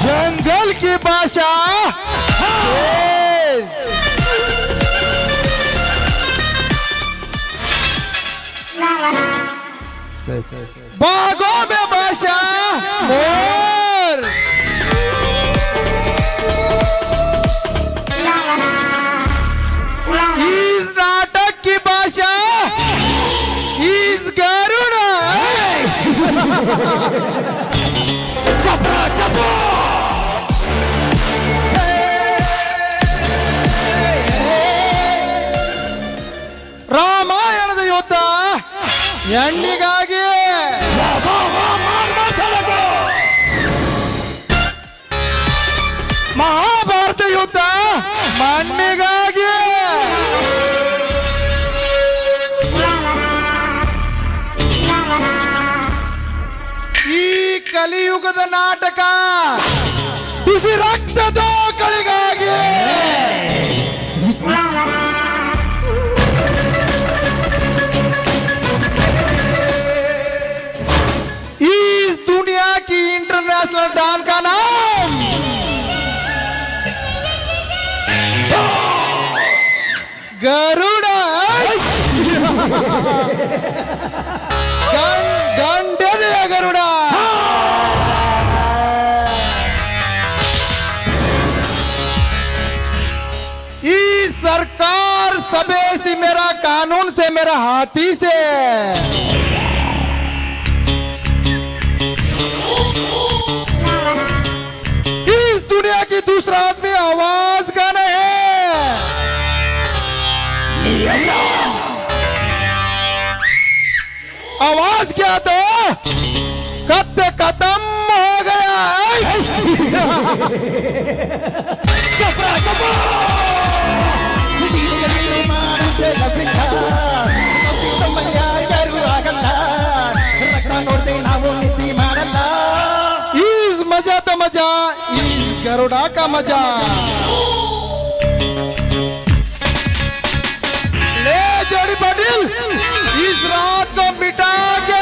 जंगल की भाषा बागों में भाषा मोर इस नाटक की भाषा इस गरुड़ चपरा चपो ರಾಮಾಯಣದ ಯುದ್ಧ ಹೆಣ್ಣಿಗಾಗಿ ಮಹಾಭಾರತ ಯುದ್ಧ ಮಣ್ಣಿಗಾಗಿ ಈ ಕಲಿಯುಗದ ನಾಟಕ ಬಿಸಿ ರಕ್ತದ ಕಳಿಗಾಗಿ इस दुनिया की इंटरनेशनल डान का नाम गरुड़ा गंडे दिया गरुड़ा इस सरकार सबे से मेरा कानून से मेरा हाथी से दुनिया की दूसरा आदमी आवाज का नहीं है आवाज क्या तो कत्ते खत्म हो गया चपरा चपरा इस मजा तो मजा गरुड़ा का मजा ले जोड़ी पाटिल इस रात को मिटा के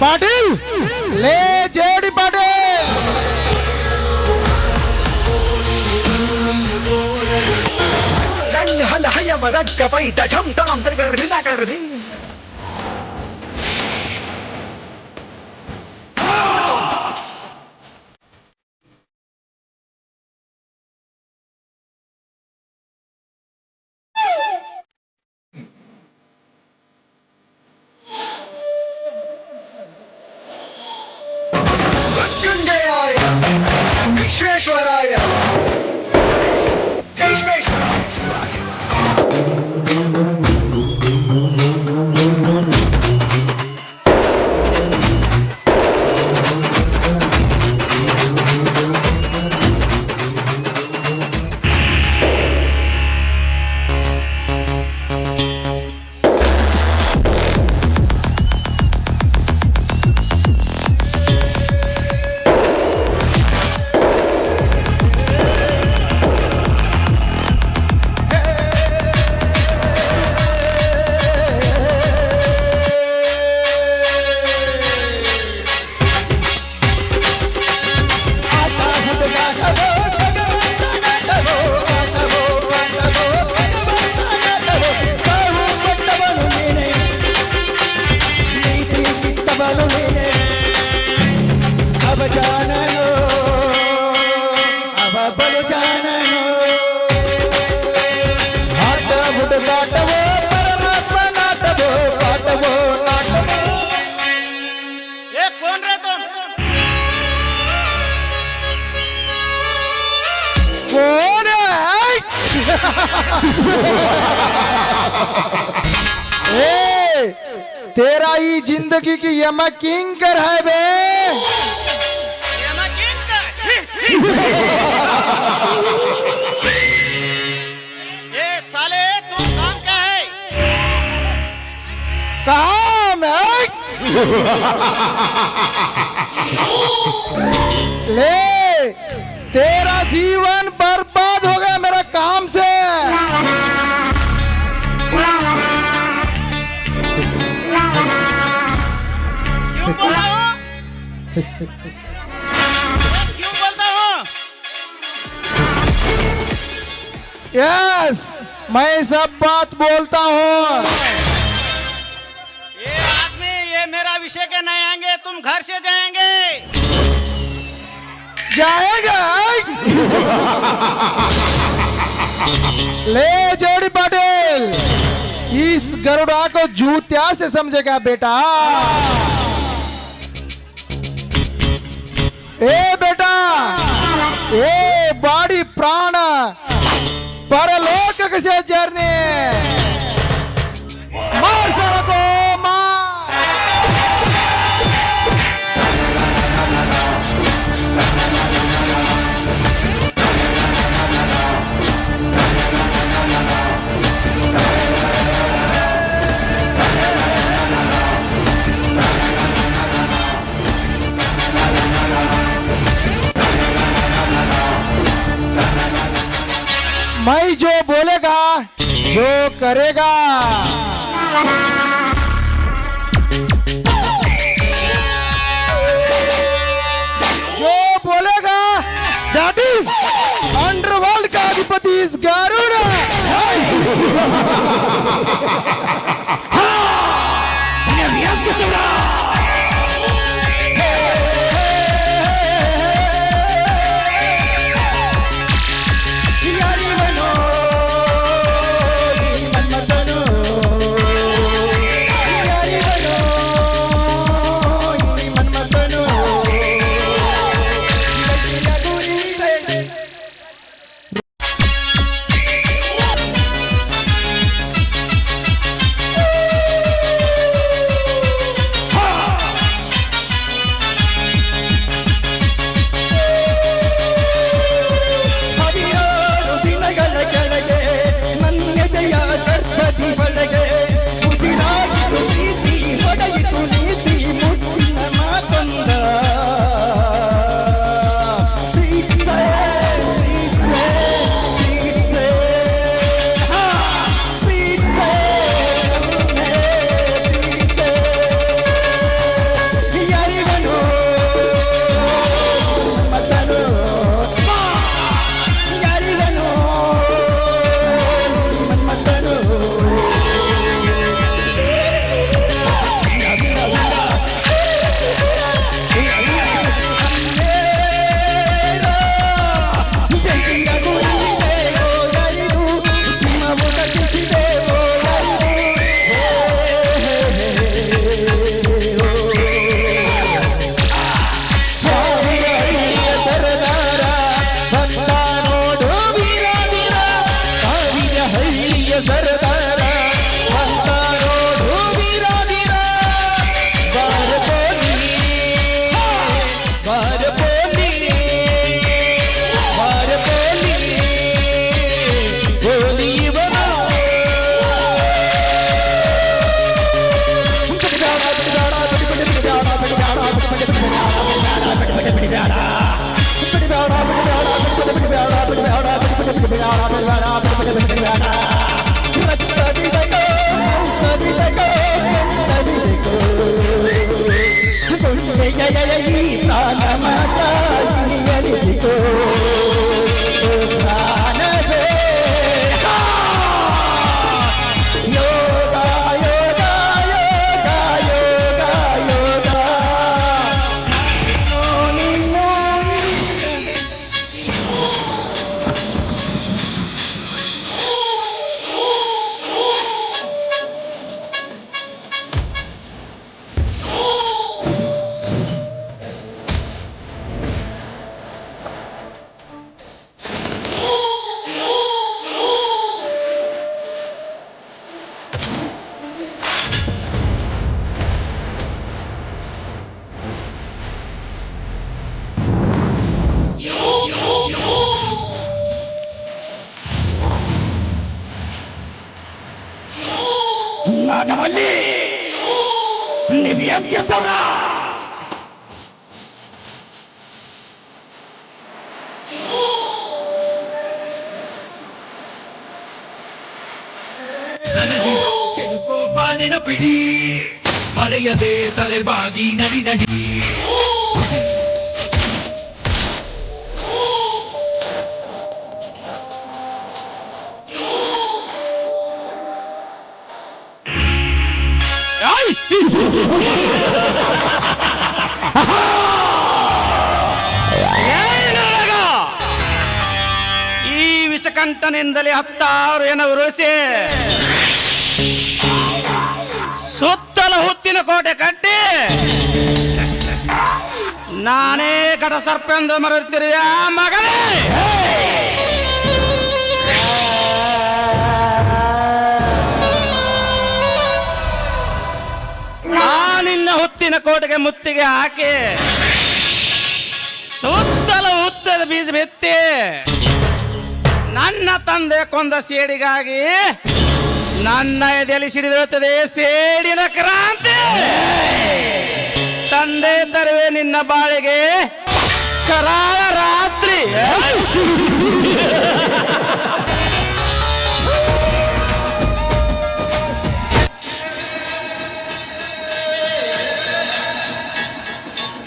पाटिल ले जेडी पाटिल हल हय मरक कपई तझम तम कर दी मृत्युंजयाय विश्वेश्वराय कौन है ए तेरा ही जिंदगी की यमा किंकर है बे यमा किंकर ये साले तू काम क्या है काम है ले तेरा जीवन बर्बाद हो गया मेरा काम से क्यों बोल रहा हूँ क्यों बोलता हूँ यस मैं सब बात बोलता हूँ ये आदमी ये मेरा विषय के नहीं आएंगे तुम घर से जाएंगे जाएगा ले जोड़ी पटेल इस गरुड़ा को जूतिया से समझेगा बेटा ए बेटा ए बाड़ी प्राण परलोक से जरने मार सारा को मार मैं जो बोलेगा जो करेगा जो बोलेगा दैट इज अंडरवर्ल्ड का अधिपति इस गरुड़ ಜಯ ಈ ಪ್ರಾಣ ಎನಿಸಿತು ಪ್ರಾಣವೇ ಯೋಗ ಯೋಗ ಯೋಗ ಯೋಗ ಯೋಗ ನಾಗವಲ್ಲಿ ನೀವೇನ್ చేస్తావురా ಬಾನಿನ ಪಿಡಿ ಮರೆಯದೆ ತಲೆಬಾಗಿ ನಡಿ ನಡಿ ಈ ವಿಷಕಂಠನಿಂದಲೇ 10 ಜನ ಉರುಳಿಸಿ ಸುತ್ತಲ ಹುತ್ತಿನ ಕೋಟೆ ಕಟ್ಟಿ ನಾನೇ ಕಟ ಸರ್ಪೆಂದು ಮರೆಯುತ್ತಿರುವ ಮಗನೇ ನಿನ್ನ ಹುತ್ತಿನ ಕೋಟೆಗೆ ಮುತ್ತಿಗೆ ಹಾಕಿ ಸುತ್ತಲ ಹುತ್ತದ ಬೀಜ ಬಿತ್ತಿ ನನ್ನ ತಂದೆ ಕೊಂದ ಸೇಡಿಗಾಗಿ ನನ್ನ ಎದೆಯಲ್ಲಿ ಸಿಡಿದಿರುತ್ತದೆ ಸೇಡಿನ ಕ್ರಾಂತಿ ತಂದೆ ತರುವೆ ನಿನ್ನ ಬಾಳಿಗೆ ಕರಾಳ ರಾತ್ರಿ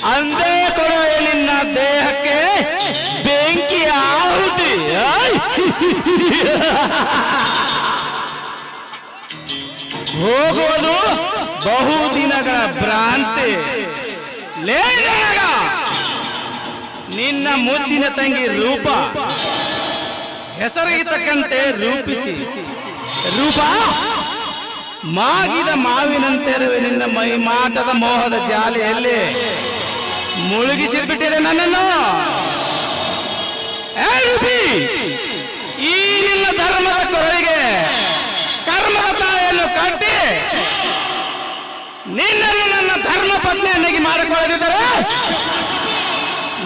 ಅಂದೇ ಕೊಡುವೆ ನಿನ್ನ ದೇಹಕ್ಕೆ ಬೆಂಕಿ ಆಹುತಿ ಹೋಗುವುದು ಬಹುದಿನಗಳ ಭ್ರಾಂತಿ ಲೇಗ ನಿನ್ನ ಮುದ್ದಿನ ತಂಗಿ ರೂಪ ಹೆಸರಿಗೆ ತಕ್ಕಂತೆ ರೂಪಿಸಿ ರೂಪ ಮಾಗಿದ ಮಾವಿನಂತೆರುವೆ ನಿನ್ನ ಮೈ ಮಾಟದ ಮೋಹದ ಜಾಲೆಯಲ್ಲಿ ಮುಳುಗಿಸಿಬಿಟ್ಟಿದೆ ನನ್ನನ್ನು ಈ ನಿನ್ನ ಧರ್ಮದ ಕೊರಳಿಗೆ ಕರ್ಮದ ತಾಯಿಯನ್ನು ಕಟ್ಟಿ ನಿನ್ನನ್ನು ನನ್ನ ಧರ್ಮ ಪತ್ನಿಯನ್ನಾಗಿ ಮಾಡಿಕೊಳ್ಳದಿದ್ದರೆ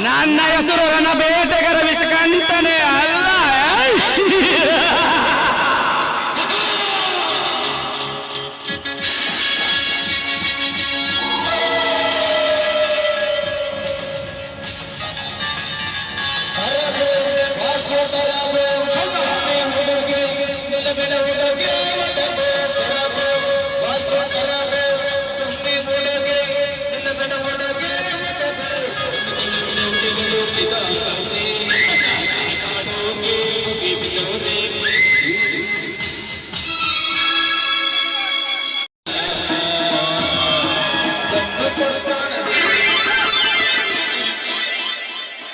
ನನ್ನ ಹೆಸರು ರಣಬೇಟೆಗರ ವಿಷಕಂಠನೇ ಅಲ್ಲ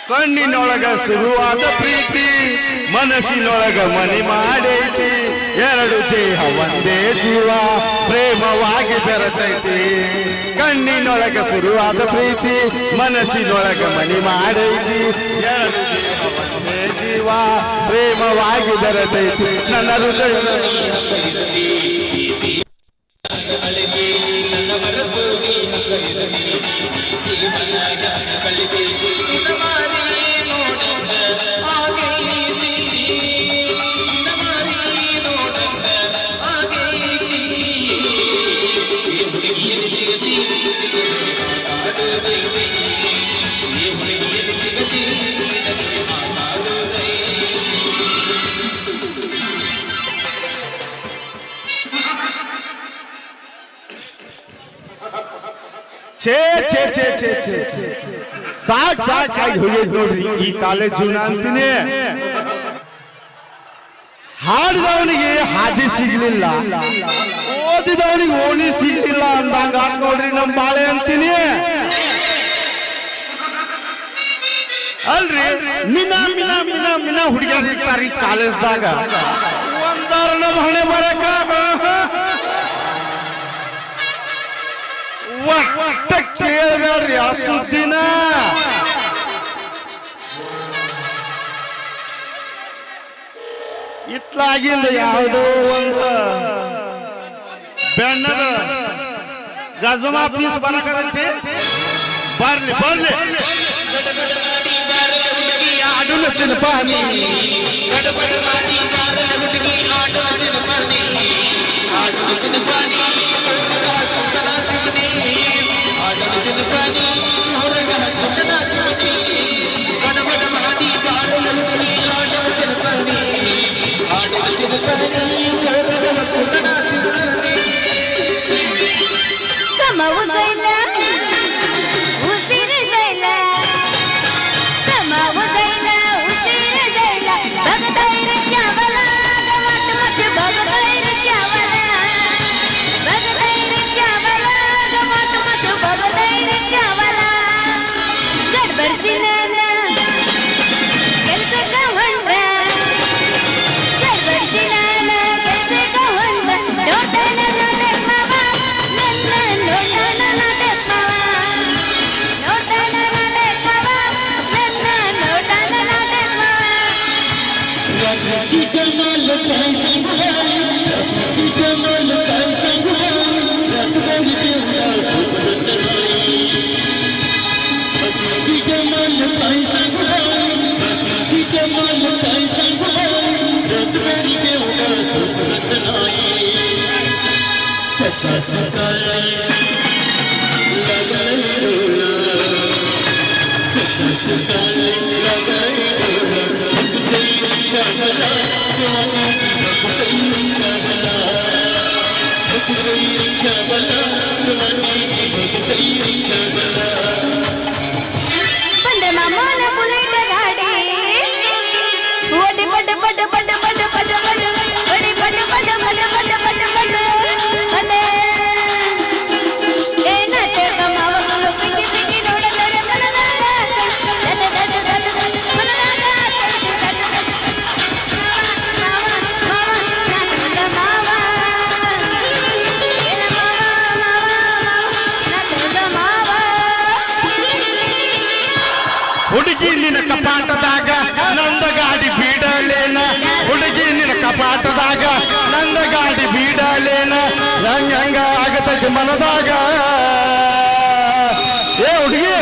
ಕಣ್ಣಿನೊಳಗ ಶುರುವಾದ ಪ್ರೀತಿ ಮನಸ್ಸಿನೊಳಗ ಮನೆ ಮಾಡೈತಿ ಎರಡು ದೇಹ ಒಂದೇ ಜೀವ ಪ್ರೇಮವಾಗಿ ಬೆರೆತೈತಿ ಕಣ್ಣಿನೊಳಗ ಶುರುವಾದ ಪ್ರೀತಿ ಮನಸ್ಸಿನೊಳಗ ಮನೆ ಮಾಡೈತಿ ಎರಡು ದೇಹ ಒಂದೇ ಜೀವ ಪ್ರೇಮವಾಗಿ ಬೆರೆತೈತಿ ನನ್ನ ಹೃದಯದ ಛೇ ಛೇ ಛೇ ಛೇ ಛೇ ಛೇ ಸಾಕ್ ಸಾಕಾಗಿ ಹೋಗ್ಯದ ನೋಡ್ರಿ ಈ ಕಾಲೇಜ್ ಜೀವನ ಅಂತೀನಿ. ಹಾಡಿದವನಿಗೆ ಹಾದಿ ಸಿಗ್ಲಿಲ್ಲ, ಓದಿದವನಿಗೆ ಓಣಿ ಸಿಗ್ಲಿಲ್ಲ ಅಂದಂಗ ನೋಡ್ರಿ ನಮ್ ಬಾಳೆ ಅಂತೀನಿ. ಅಲ್ರಿ ಮಿನ ಮಿನ ಮಿನ ಮಿನ ಹುಡುಗಿಯರು ಇರ್ತಾರ ಈ ಕಾಲೇಜ್ದಾಗ. ಒಂದಾರ ನಮ್ಮ ಹಣೆ ಬರಕ ಒಟ್ಟ ಕೇಳ್ಬೇಡ್ರಿ ಆ ಸುದ್ದಿನ. ಇತ್ಲಾಗಿಂದ ಯಾವುದೋ ಒಂದು ಬೆಣ್ಣದ ಗಜಮಾ ಪೀಸ್ ಬರಕಂತೆ ಬರ್ಲಿ ಬರ್ಲಿ ಆಡುನ ಚಿನ್ನಪಾನಿ ಹುಡುಗಿ ನಿನ್ನ ಕಪಾಟದಾಗ ನಂದ ಗಾಡಿ ಬೀಡಲೇನ, ಹುಡುಗಿ ನಿನ್ನ ಕಪಾಟದಾಗ ನಂದ ಗಾಡಿ ಬೀಡಲೇನ, ಹಂಗ ಆಗತೈತಿ ಮನದಾಗ. ಏ ಹುಡುಗಿ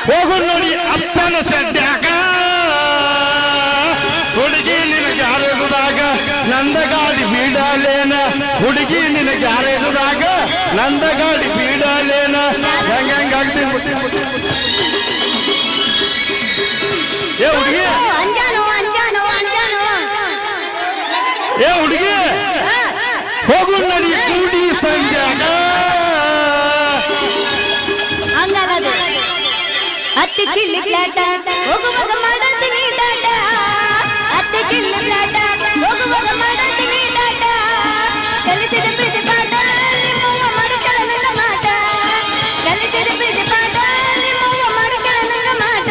ಹೋಗು ನೋಡಿ ಅಪ್ಪನ ಸಡ್ಯಾಗ, ಹುಡುಗಿ ನಿನಗೆ ಯಾರದಾಗ ನಂದ ಗಾಡಿ ಬೀಡಲೇನ, ಹುಡುಗಿ ನಿನಗೆ ಯಾರದಾಗ ನಂದ ಗಾಡಿ ಬೀಡಲೇನ, ಹೆಂಗಾಗ್ತೀವಿ. ಏ ಹುಡುಗಿ ಏ ಹುಡುಗಿ ಹೋಗು ನಡಿ ಕೂಡಿ ಸಂಜಾಗ. ಅತ್ತೆ ಚಿಲ್ಲಿ ಪ್ಲಾಟ ಹೋಗುವಾಗ ಮಾಡತೀನಿ ಟಾಟ, ಅತ್ತೆ ಚಿಲ್ಲಿ ಪ್ಲಾಟ ಹೋಗುವಾಗ ಮಾಡತೀನಿ ಟಾಟ, ಕಲಿಸಿದ ಪ್ರೀತಿ ಪಾಠ ನಿಮ್ಮವ್ವ ಮಾಡುತ್ತಲ ನನ್ನ ಮಾಟ, ಕಲಿಸಿದ ಪ್ರೀತಿ ಪಾಠ ನಿಮ್ಮವ್ವ ಮಾಡುತ್ತಲ ನನ್ನ ಮಾಟ.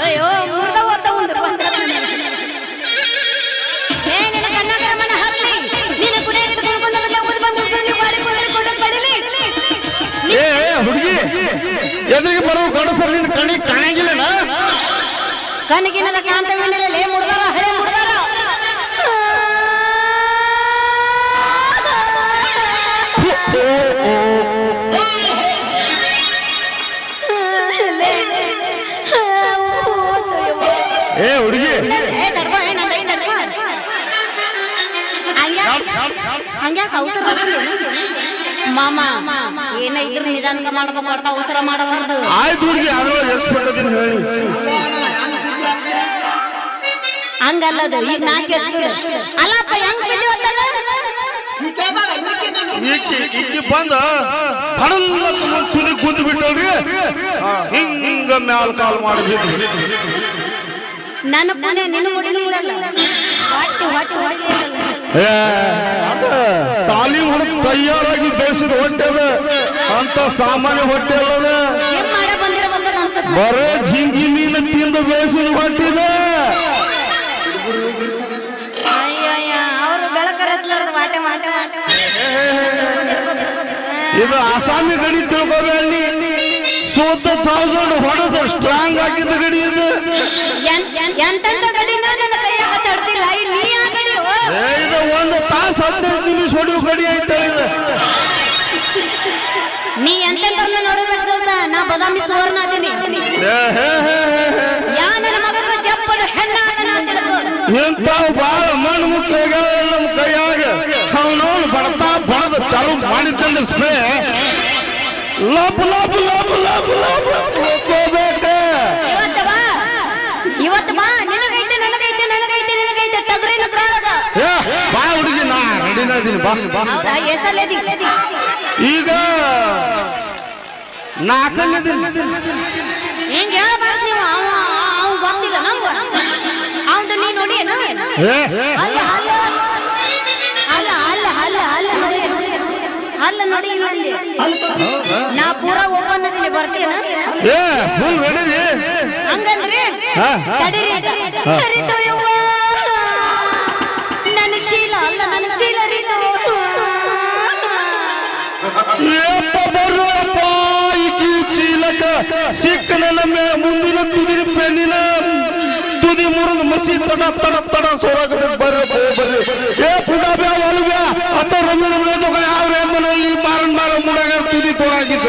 ಅಯ್ಯೋ ಮುರ್ದ ಹೋತ ಒಂದು ಏನಿನ ಕನ್ನಡ ಮನ ಹತ್ಲಿ ನೀನು ಕುಡಿಯ ಹಿಡ್ಕೊಂಡು ಬಂದವಲ್ಲ ಓದಿ ಬಂದು ನೀವು ಮಾಡಿಕೊಂಡು ಪಡಿಲಿ. ಏ ಹುಡುಗಿ ಎದುರಿಗೆ ಬರೋ ಗಂಡಸರು ನಿನ್ನ ಕಣ್ಣಿಗೆ ಕಾಣಂಗಿಲ್ಲನ? ಕನಗಿನದ ಕಾಂತವಿನಲ್ಲೇ ಮುರ್ದಾರ ಹಳೆ ಮುರ್ದಾರ. ಏ ಹುಡುಗಿ ಏ ತಡ್ಕೋ ಏ ನನ್ನ ಕೈ ತಡ್ಕೋ ಹಂಗ್ಯಾಕ ಅವಸರ ಮಾಮ ಏನೈದ್ರು ನಿಧಾನಕ ಮಾಡ್ಬೇಕು ಅಷ್ಟ ಅವಸರ ಮಾಡಬಾರ್ದು ಆಯ್ತು ಹುಡುಗಿ ಅದ್ರೊಳಗೆ ಎಕ್ಸ್ಪರ್ಟ್ ಅದೀನಿ ಹೇಳಿ ಹಂಗಲ್ಲದು ಈಗ ನಾ ಕೇಳ್ತೀನಿ ಅಲ್ಲಪ್ಪ ಹೆಂಗ್ ಈಕಿ ಬಂದ ತಡಲ್ಲ ತುದಿ ಕುಂತು ಬಿಟ್ಟವ್ರಿ ಹಿಂಗ ಮ್ಯಾಲ್ ಕಾಲ್ ಮಾಡಿದ್ವಿ ನನ್ನ ಪುಣ್ಯ ನಿನ್ನ ಮುಡಿಲಿಲ್ಲ ಹೊಟ್ಟೆ ಹೊಡಿಲಿಲ್ಲ ತಾಲೀಮ್ ಹುಡುಗ ತಯಾರಾಗಿ ಬೇಯಿಸಿದ ಹೊಟ್ಟೆ ಅದ ಅಂತ ಸಾಮಾನ್ಯ ಹೊಟ್ಟೆ ಅಲ್ಲದ ಮಾಡ ಬಂದಿರ ಬರೇ ಜಿಂಗಿ ಮೀನು ತಿಂದು ಬೇಯಿಸಿದ ಹೊಟ್ಟೆ ಇದೆ ಅಯ್ಯಯ್ಯ ಅವರು ಬೆಳಕರತ್ಲಾರ್ದ ವಾಟೆ ವಾಟೆ ಇದು ಅಸಾಮಿ ಗಡಿ ತಿಳ್ಕೊಬೇಡಿ ಸೋತ 1000 ಹೊಡೆದು ಸ್ಟ್ರಾಂಗ್ ಆಗಿದ್ದ ಗಡಿ ಇದು ಎಂತೆಂತ ಗಡಿನ ನನ್ನ ಕೈಯಾಗ ತಡ್ತಿಲ್ಲ ನೀ ಆ ಗಡಿ ಇದು 1 ತಾಸು 15 ನಿಮಿಷ ಹೊಡೆಯುವ ಗಡಿ ಐತೆ ಇದು ನೀ ಎಂತೆಂತರ್ನ ನೋಡಬೇಕು ನಾ ಬದಾಮಿ ಸುವರ್ಣ ಅದೀನಿ ಯಾ ನನ್ನ ಮಗನ ಜಪ್ಪಲು ಹೆಣ್ಣ ಇಂಥವು ಬಾಳ ಮಣ್ಣು ಮುಖ್ಯ ನಮ್ಮ ಕೈಯಾಗ ಅವನವನು ಬಡತಾ ಬಡದ ಚಾಲು ಮಾಡಿದ್ದಂದ್ರೆ ಸ್ಪ್ರೇ ಲಬ್ ಲಬ್ ಲಬ್ ಲಬ್ ಲಬ್ ಹೋಗ್ಬೇಕ ಇವತ್ತು ಬಾ ನಿನಗೈತೆ ಟಗರಿನ ಪ್ರಾಣದ ಬಾ ಹುಡುಗಿ ನಾ ರೆಡಿನ ಇದೀನಿ ಬಾ ಹೌದಾ ಎಸಲೇದಿ ಈಗ 4 ಹಿಂಗ ಹೇಳ್ಬಾರ್ದು ನೀವು ಅವ್ ಗೊತ್ತಿಲ್ಲ ನಮ್ಗ ಅವಂದು ನೀ ನೋಡಿ ಅಲ್ಲ ಅಲ್ಲ ಅಲ್ಲ ಅಲ್ಲ ಅಲ್ಲ ಅಲ್ಲ ನೋಡಿ ಅಲ್ಲ ನೋಡಿ ಇಲ್ಲ ನಾ ಪೂರಾ ಓಪನ್ ಅದೀನಿ ಬರ್ತೀನ ಫುಲ್ ರೆಡಿ ಹಂಗಂದ್ರಿ ತಡೀರಿ ಹರಿತು ಯವ್ವ ನನ್ನ ಶೀಲ ಅಲ್ಲ ನನ್ನ ಚೀಲ ರೀತು ಬರುವಪ್ಪ ಈಕಿ ಚೀಲಕ ಸಿಕ್ಕ ನನ್ನ ಮುಂದಿನ ತುದಿನ ಪೆನ್ನಿನ ತುದಿ ಮುರಿದು ಮಸಿ ತಡ ತಡ ತಡ ಸೋರಾಗದ ಬರ್ರಿ ಏ ಪುಡಾಬ್ಯಾ ಒಲಬ್ಯಾ ಅತ್ತ ರಮ್ಯ ರಮ್ಯ ಅವ್ರೆ ಮನೆಯಲ್ಲಿ ಮಾರನ್ ಮಾರ ಮುಡಗ ತುದಿ ತೋರಾಗಿದ್ದ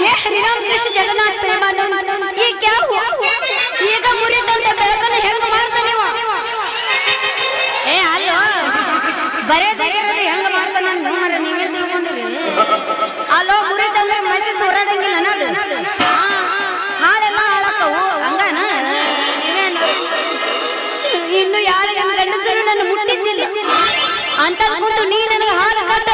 ये हरिराम कृष्ण जगन्नाथ प्रेमानंद ये क्या हुआ ಈಗ ಮುರಿದಂತ ಬೆಳಕನ್ನು ಹೆಂಗ ಮಾಡ್ತಾನೆ ನೀವು ಏ ಅಲ್ಲೋ ಬರೇ ಧೈರ್ಯದಲ್ಲಿ ಹೆಂಗ ಮಾಡ್ತಾನ ನಮ್ಮರ ನೀವೇ ತಿಳ್ಕೊಂಡ್ರಿ ಅಲ್ಲೋ ಮುರಿದಂದ್ರೆ ಮಸಿ ಸೋರಾದಂಗಿಲ್ಲ ಅನ್ನೋದು ಹಾಳೆಲ್ಲ ಹಾಳಕ್ಕವು ಹಂಗಾನ ನೀವೇನು ಇನ್ನು ಯಾರು ಗಂಡಸರು ನನ್ನ ಮುಟ್ಟಿದ್ದಿಲ್ಲ ಅಂತ ಕೂತು ನೀ ನನಗೆ ಹಾಲು ಕಟ್ಟ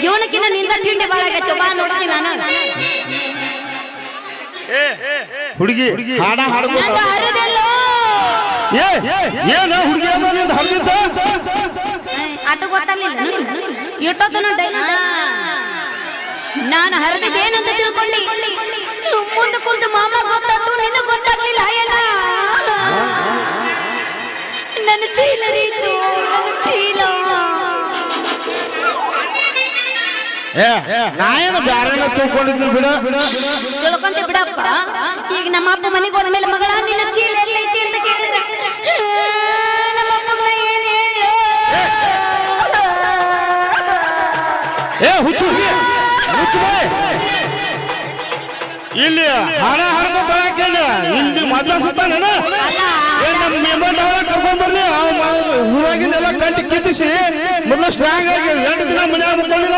ಇವನಕ್ಕಿನ್ನ ನಿಂದ ತಿಂಡಿ ಬಾಳ ಆಗತ್ತೆ ಬಾ ನೋಡ್ತೀನಿ ನಾನು ಹುಡುಗಿ ಹಾಡ ಹಾಡ್ಬೇಕು ಏನ ಹುಡುಗಿ ಅದ ಹರಿದಿದ್ದ ಅಟ ಗೊತ್ತಾಗಲಿಲ್ಲ ಇಟ್ಟೊತ್ತು ನಾನು ಹರಿದಿದ್ದೇನಂತ ತಿಳ್ಕೊಂಡಿ ಮುಂದೆ ಕುಂತು ಮಾಮ ಗೊತ್ತಾಯ್ತು ನಿನ್ನ ಗೊತ್ತಾಗ್ಲಿಲ್ಲ ಅಯ್ಯಣ್ಣ ನನ್ನ ಚೀಲ ರೀತು ನನ್ನ ಚೀಲ ನಾ ಏನು ಬ್ಯಾರೆಲ್ಲ ತಿಳ್ಕೊಂಡಿದ್ನಿ ಬಿಡ ತಿಳ್ಕೊಂಡೆ ಬಿಡಪ್ಪ ಈಗ ನಮ್ಮ ಅಪ್ಪ ಮನೆಗೆ ಹೋದ್ಮೇಲೆ ಮಗಳ ನಿನ್ನ ಚೀಲ ಎಲ್ಲೈತಿ ಅಂತ ಕೇಳಿದ್ರೆ ನಮ್ಮ ಅಪ್ಪನ ಏನ್ ಹೇಳು ಹುಚ್ಚು ಹುಚ್ಚು ಬಾಯ್ ಇಲ್ಲಿ ಹಾಡ ಹಾಡ್ಕೊತಾಳ ಇಲ್ಲಿ ಮಾತಾಡ್ಸುತ್ತಾನ ನಮ್ಮ ಮೆಂಬರ್ ಕರ್ಕೊಂಡ್ ಬರ್ಲಿ ಊರಾಗಿನೆಲ್ಲ ಗಂಟೆ ಕಿತ್ತಿಸಿ ಮೊದಲು ಸ್ಟ್ರಾಂಗ್ ಆಗಿ 2 ದಿನ ಮನ್ಯಾಗ ಮುಕ್ಕೊಂಡಿಲ್ಲ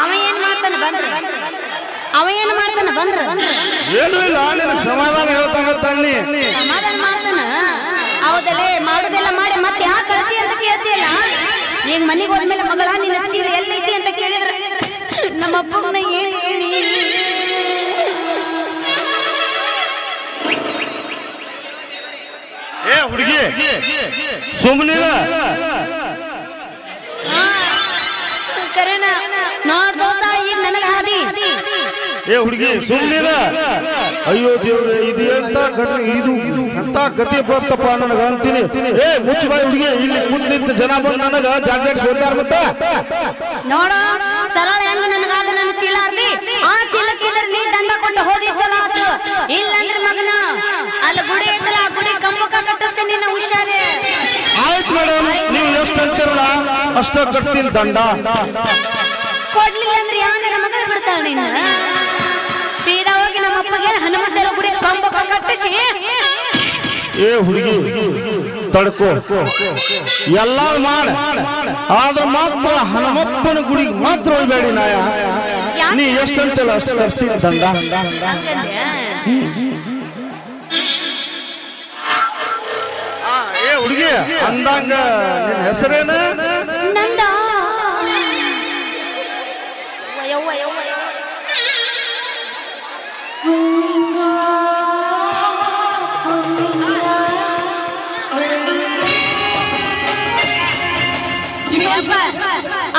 ಅವ ಏನ್ ಮಾಡ್ತಾನ ಬಂದ್ರ ಏನು ಇಲ್ಲ ನಿನಗೆ ಸಮಾಧಾನ ಹೇಳ್ತಾನ ತನ್ನಿ ಸಮಾಧಾನ ಮಾಡ್ತಾನ ಹೌದಲ್ಲೇ ಮಾಡುದೆಲ್ಲ ಮಾಡಿ ಮತ್ತೆ ಯಾಕೆ ಕಳ್ತಿ ಅಂತ ಕೇಳ್ತಿಯಲ್ಲ ಈಗ ಮನೆಗೆ ಹೋದ್ಮೇಲೆ ಮಗಳ ನಿನ್ನ ಚೀಲ ಎಲ್ಲೈತಿ ಅಂತ ಕೇಳಿದ್ರೆ ನಮ್ಮ ಅಪ್ಪನ ಏನ್ ಹೇಳಿ ಹುಡುಗಿ ಸುಮ್ಮನಿರ ಕರೆನ ನೋಡ್ ದೋಸ್ತ ಈಗ ನನಗ ಹಾದಿ ಹುಡುಗಿ ಸುಮ್ಮನಿರ ಅಯ್ಯೋ ದೇವ್ರೆ ಇದು ಎಂತ ಇದು ಅಂತ ಗತಿ ಬರ್ತಪ್ಪ ನನಗ ಅಂತೀನಿ ಮುಚ್ಚು ಬಾಯ್ ಹುಡುಗಿ ಇಲ್ಲಿ ಮುಂದೆ ನಿಂತ ಜನ ಬಂದು ನನಗ ಜಾಕೆಟ್ ಹೋಗ್ತಾರ ಮತ್ತ ನೋಡ ಸರಳ ಹೆಂಗ ನನಗಾದ ನನ್ನ ಚೀಲ ಅರ್ದಿ ಆ ಚೀಲಕ್ಕಿದ್ರೆ ನೀ ದಂಡ ಕೊಟ್ಟು ಹೋದಿ ಚಲೋ ಆತು ಇಲ್ಲಂದ್ರೆ ಮಗನ ಅಲ್ಲಿ ಗುಡಿ ಐತಲ್ಲ ಆ ಗುಡಿ ಕಂಬಕ್ಕ ಕಟ್ಟಿಸ್ತೀನಿ ನಿನ್ನ ಮೇಡಮ್, ನೀವು ಎಷ್ಟು ಅಂತೀರಲ್ಲ ಅಷ್ಟ ಕಟ್ತೀನಿ ದಂಡ. ಕೊಡ್ಲಿಲ್ಲ ಅಂದ್ರೆ ಯಾವನ ಮಗನ ಬಿಡ್ತಾಳ ನೀನು. ಸೀದಾ ಹೋಗಿ ನಮ್ಮ ಅಪ್ಪಗೆ ಹನುಮಂತರ ಗುಡಿ ಕಂಬ ಕಟ್ಟಿಸಿ ಏ ಹುಡುಗಿ ತಡ್ಕೋ, ಎಲ್ಲ ಮಾಡ, ಆದ್ರೆ ಮಾತ್ರ ಹನುಮಪ್ಪನ ಗುಡಿಗೆ ಮಾತ್ರ ಹೋಗ್ಬೇಡಿ ನಾಯ. ನೀ ಎಷ್ಟು ಅಂತಿಲ್ಲ ಅಷ್ಟು ಕಟ್ತೀನಿ ದಂಡ. ಏ ಹುಡುಗಿ ಅಂದಂಗ ನಿನ್ನ ಹೆಸರೇನ? ನಂದ ಯವ್ವ ಯವ್ವ ಯವ್ವ.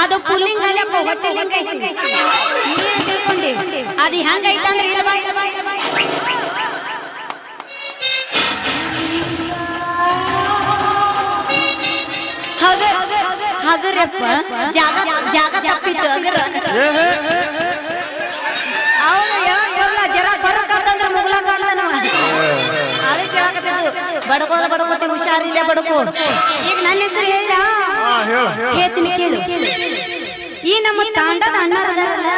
ಅದು ಪುಲ್ಲಿಂಗ್ ಅಲ್ಲಪ್ಪ, ಹೊಟ್ಟೆ ಲಿಂಗ ಐತಿ. ನೀನ್ ತಿಳ್ಕೊಂಡಿ ಅದು ಹೆಂಗೈತ ಅಂದ್ರೆ ಇಲ್ವಾ ಹಗರಪ್ಪ, ಜಾಗ ಜಾಗ ತಪ್ಪಿತ್ತು ಹಗರ. ಅವನು ಹೇಳ ಜರ ಬರಕಂತಂದ್ರೆ ಮುಗ್ಲಾಗ ಅಂತ ಅದಕ್ಕೆ ಕೇಳಕತ್ತಿದ್ದು. ಬಡ್ಕೋತಿ ಹುಷಾರಿಲ್ಲ ಬಡ್ಕೋ. ಈಗ ನನ್ನ ಹೆಸರು ಹೇಳ್ತೀನಿ ಕೇಳು. ಈ ನಮ್ಮ ತಾಂಡದ ಅಣ್ಣರದಾರಲ್ಲ,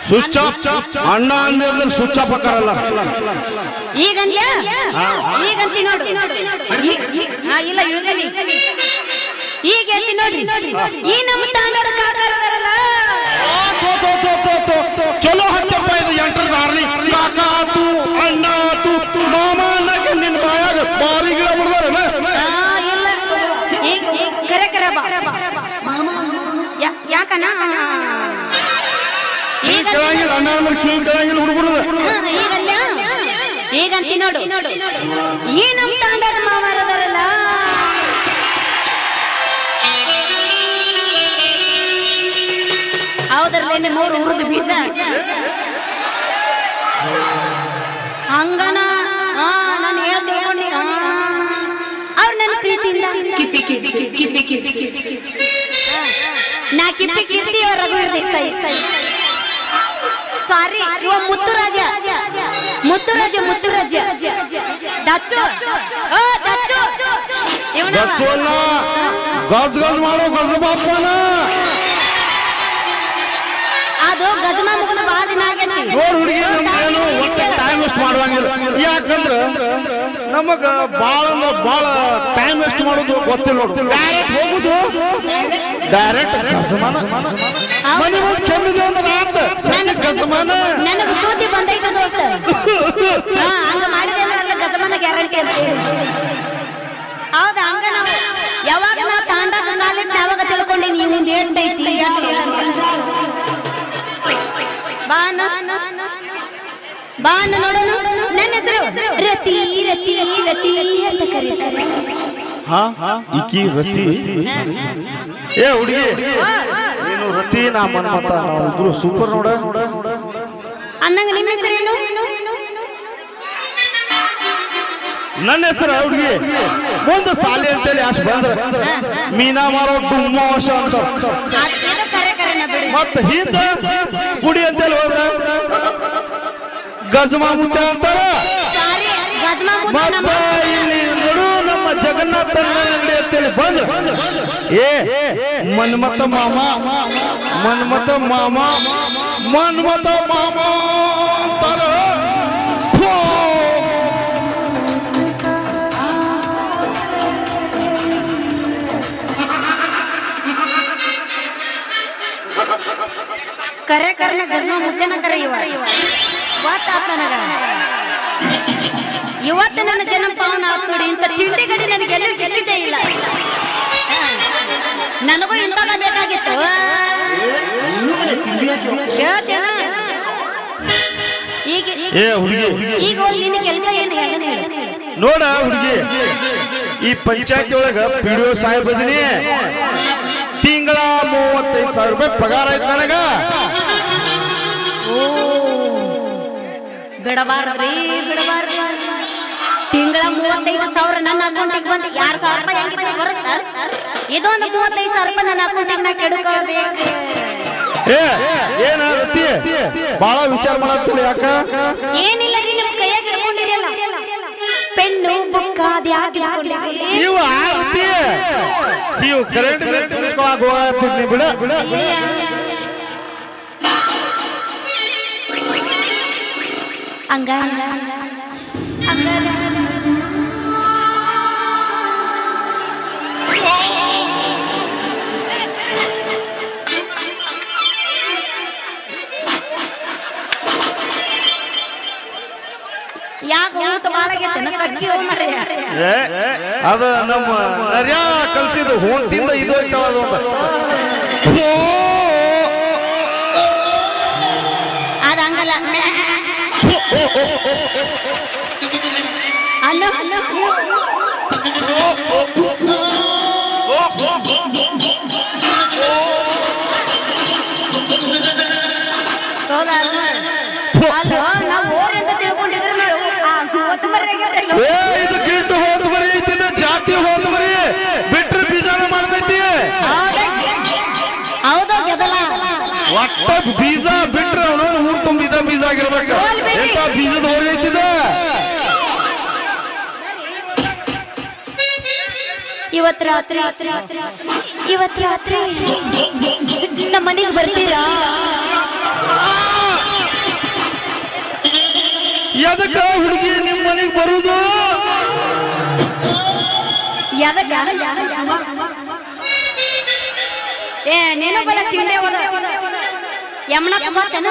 ಸ್ವಿಚ್ ಅಣ್ಣ ಅಂದ್ರೆ ಸ್ವಿಚ್ ಆಫ್ ಹಾಕಾರಲ್ಲ. ಈಗಂತ ಈಗಂತಿ ನೋಡ್ರಿ. ಇಲ್ಲ ಇಳ್ದೇನಿ. ಈಗ ಹೇಳ್ತೀನಿ ನೋಡ್ರಿ. ಈ ನಮ್ಮ ತಾಂಡದ ಕಾಕಾರದಾರಲ್ಲ, ಚಲೋ ಹತ್ತಪ್ಪ ಇದು ಎಂಟರ ದಾರ್ಲಿ. ಕಾಕಾತು ಅಣ್ಣಾತು ಮಾಮ ನಿನ್ನ ಬಾಯಾಗ ಬಾರಿ ಗಿಡ ಬಿಡ್ದಾರ. ಇಲ್ಲ ಈಗ ಕರೆ ಕರೆ ಬಾ. ಯಾಕನ ಈಗ ಕೆಳಗಿಲ್ಲ ಅಣ್ಣ ಅಂದ್ರೆ ಕಿವಿ ಕೆಳಗಿಲ್ಲ ಹುಡುಗರು. ಈಗಲ್ಲ ಈಗಂತಿ ನೋಡು. ಈ ನಮ್ಮ ತಾಂಡದ ಮಾಮಾರದಾರಲ್ಲ, ಹೌದ್ರಲ್ಲೇನೆ ಮೂರು ಹುರಿದು ಬೀಜ ಹಂಗನ. ನಾನು ಹೇಳ್ತೀನಿ ಅವ್ರು ನನ್ನ ಪ್ರೀತಿಯಿಂದ ನಾ ಕಿಪ್ಪಿ ಕೀರ್ತಿ ಅವ್ರ ರಘುವೀರ್ ದೇಸಾಯಿ. ಸಾರಿ, ಇವ ಮುತ್ತುರಾಜ ದಚ್ಚು. ದಚ್ಚು ಗಚ್ಚೋಲ್ಲ, ಗಜ್ ಗಜ್ ಮಾಡೋ ಗಜಬಾಪನ. ಅದು ಗಜಮ ಮುಗಿದ ಬಾ ದಿನ ಆಗೈತಿ. ನೋಡ್ ಹುಡುಗಿ ನಮ್ಗೇನು ಒಟ್ಟೆ ಟೈಮ್ ವೇಸ್ಟ್ ಮಾಡುವಂಗಿಲ್ಲ. ಯಾಕಂದ್ರ ನಮಗ ಬಾಳ ಅಂದ್ರ ಬಾಳ ಟೈಮ್ ವೇಸ್ಟ್ ಮಾಡೋದು ಗೊತ್ತಿಲ್ಲ ನೋಡು. ಡೈರೆಕ್ಟ್ ಹೋಗುದು, ಡೈರೆಕ್ಟ್ ಗಜಮಾನ. ಮನೆ ಮುಂದೆ ಕೆಮ್ಮಿದೆ ಅಂದ್ರೆ ಆತ ಗಜಮಾನ. ನನಗೆ ಸೂತಿ ಬಂದೈತೆ ದೋಸ್ತ. ಹಂಗ ಮಾಡಿದೆ ಅಂದ್ರೆ ಅಲ್ಲ ಗಜಮಾನ ಗ್ಯಾರಂಟಿ ಅಂತ ಹೇಳಿ. ಹೌದಾ? ಹಂಗ ನಾವು ಯಾವಾಗ ನಾ ತಾಂಡಾಕ ಕಾಲಿಟ್ಟು ಯಾವಾಗ ತಿಳ್ಕೊಂಡಿ ನೀವು ಏನ್ಐತಿ ಬಾನ ನೋಡೋಣ. ನನ್ನ ಹೆಸರು ರತಿ ರತಿ ರತಿ ಅಂತ ಕರೀತಾರೆ. ಈಕಿ ರತಿ. ಏ ಹುಡುಗಿ ನೀನು ರತಿ, ನಾ ಮನ್ಮತ, ನಾವು ಇಬ್ರು ಸೂಪರ್ ನೋಡ. ಅನ್ನಂಗ ನಿಮ್ಮ ಹೆಸರೇನು? ನನ್ನ ಹೆಸರು ಹುಡುಗಿ ಮುಂದೆ ಸಾಲಿ ಅಂತೇಳಿ ಅಷ್ಟು ಬಂದ್ರೆ ಮೀನಾ ಮಾರೋ ಡುಮ್ಮೋಶ ಅಂತ. ಮತ್ತ ಹಿಂದ ಗುಡಿ ಅಂತೇಳಿ ಹೋದ್ರ ಗಜಮಾ ಮುದ್ದೆ ಅಂತಾರ. ಮತ್ತ ಇಲ್ಲಿ ನೋಡು ನಮ್ಮ ಜಗನ್ನಾಥನ ಅಂಗಡಿ ಅಂತೇಳಿ ಬಂದ್ರ ಮನ್ಮತ ಮಾಮ ಮನ್ಮತ ಮಾಮ ಮನ್ಮತ ಮಾಮ ಅಂತಾರ. ಕರೆ ಕರ್ನ ಗಜಮ ಮುದ್ದೆನ ಕರೆ ನನಗ ಇವತ್ತು ನನ್ನ ಜನ್ಮ ಪಾವನ ಆತ್ ನೋಡಿ. ಇಂಥ ತಿಂಡಿ ಗಡಿ ನನಗೆ ಎಲ್ಲೂ ಸಿಕ್ಕಿದ್ದೇ ಇಲ್ಲ. ನನಗೂ ಇಂಥದ ಬೇಕಾಗಿತ್ತು. ಕೇಳ್ತೇನ ಈಗ ಈಗ ನಿನ್ನ ಕೆಲಸ ಏನು ಹೇಳ ನೋಡ ಹುಡುಗಿ, ಈ ಪಂಚಾಯತಿ ಒಳಗ ಪಿಡಿಒ ಸಾಹೇಬ್ ಬದನಿ ತಿಂಗಳ 35,000 ರೂಪಾಯಿ ಪಗಾರ ಆಯ್ತು ನನಗ. ಬಿಡಬಾರ್ದ್ರಿ, ಬಿಡಬಾರ್ದು. ತಿಂಗಳ 35,000 ನನ್ನ ಅಕೌಂಟಿಗೆ ಬಂದು 2,000 ರೂಪಾಯಿ ಹೆಂಗಿದ್ರೆ ಬರುತ್ತ. ಇದೊಂದು 35,000 ರೂಪಾಯಿ ನನ್ನ ಅಕೌಂಟಿಗೆ ನಾ ಕೆಡ್ಕೊಳ್ಬೇಕು. ಏನಾಗತ್ತಿ ಬಾಳ ವಿಚಾರ ಮಾಡತ್ತಿಲ್ಲ. ಯಾಕ? ಏನಿಲ್ಲ ರೀ, ನಿಮ್ ಕೈಯಾಗ ಹಿಡ್ಕೊಂಡಿರಲ್ಲ ಪೆನ್ನು ಬುಕ್ಕ ಅದ್ ಯಾಕೆ ಇಟ್ಕೊಂಡಿರಿ? ನೀವು ಆರ್ತಿ ನೀವು ಕರೆಂಟ್ ಬಿಲ್ ತುಂಬಿಸ್ಕೊಳಕ್ ಹೋಗತ್ತಿದ್ನಿ ಬಿಡ ಹಂಗಾರ ಯಾಕೆ ಊಟ ಮಾಡಾಗೈತೆ ಕಕ್ಕಿ ಮರ್ಯ ಅದ ನಮ್ಮ ನರ್ಯಾ ಕಲ್ಸಿದ್ದು ಹೊಂಟಿಂದ ಇದು ಹೋಯ್ತಾವ ಅದು ಅಂತ ಅದ ಹಂಗಲ್ಲ ಅಲ್ಲೋ ಅಲ್ಲೋ ನಾವು ಓರ್ ಅಂತ ತಿಳ್ಕೊಂಡಿದ್ರೆ ಇದು ಗಿಟ್ಟು ಹೋದ್ ಬರೀ ಐತಿದ ಜಾತಿ ಹೋದ್ ಬರೀ ಬಿಟ್ರೆ ಬೀಜಾನ ಮಾಡ್ತೈತಿ ಹೌದಾ ಗದಲ ಒಟ್ಟ ಬೀಜ ಬಿಟ್ರೆ ಅವನು ಊರ್ ತುಂಬಿದ ಬೀಜ ಆಗಿರ್ಬೇಕು ಎಂತ ಬೀಜದ ಹೊರ ಐತಿದ ಇವತ್ತು ರಾತ್ರಿ ನಮ್ಮ ಮನೆಗೆ ಬರ್ತೀರಾ? ಎದಕ್ಕ ಹುಡುಗಿ ನಿಮ್ ಮನೆಗೆ ಬರುದು ಏ ನೀನು ಬಲ ತಿಂದೆ ಹೋದ ಯಮನಕ್ಕ ಬರ್ತೇನ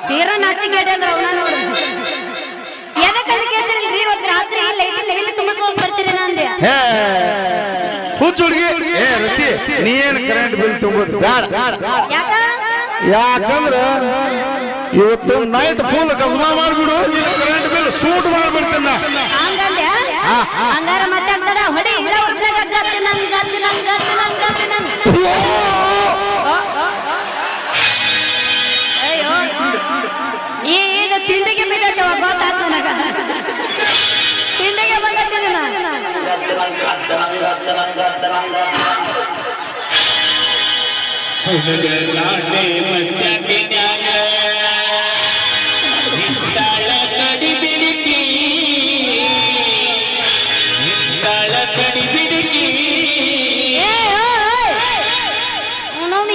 ತೀರಾ ನಾಚಿಕೆ ಅಂದ್ರೆ ಅವನ ನೋಡ ಎದಕ್ಕೆ ಅದಕ್ಕೆ ಅಂದ್ರಿ ಇವತ್ತು ರಾತ್ರಿ ಲೈಟ್ ತುಂಬಿಸ್ಕೊಂಡು ಬರ್ತೀರಿ ನಂದೆ ಹುಚ್ಚ ಹುಡುಗಿ ಏ ರತಿ ನೀ ಏನ್ ಕರೆಂಟ್ ಬಿಲ್ ತುಂಬೋದು ಬೇಡ ಯಾಕ ಯಾಕಂದ್ರ ಇವತ್ತು ನೈಟ್ ಫುಲ್ ಕಸ್ಮಾ ಮಾಡ್ಬಿಡು ನೀನು ಕರೆಂಟ್ ಬಿಲ್ ಸೂಟ್ ಮಾಡ್ಬಿಡ್ತೇನೆ ಹಂಗಂದೆ ಹಂಗಾರ ಮತ್ತೆ ಆಗ್ತಾರ ಹೊಡಿ ಇಲ್ಲ ಹೊರಟಾಗ ಅಯ್ಯೋ ಈಗ ತಿಂಡಿಗೆ ಬಿದ್ದವ ಗೊತ್ತಾಗ್ತ ನನಗ ತಿಂಡಿಗೆ ಬಂದಿದ್ದ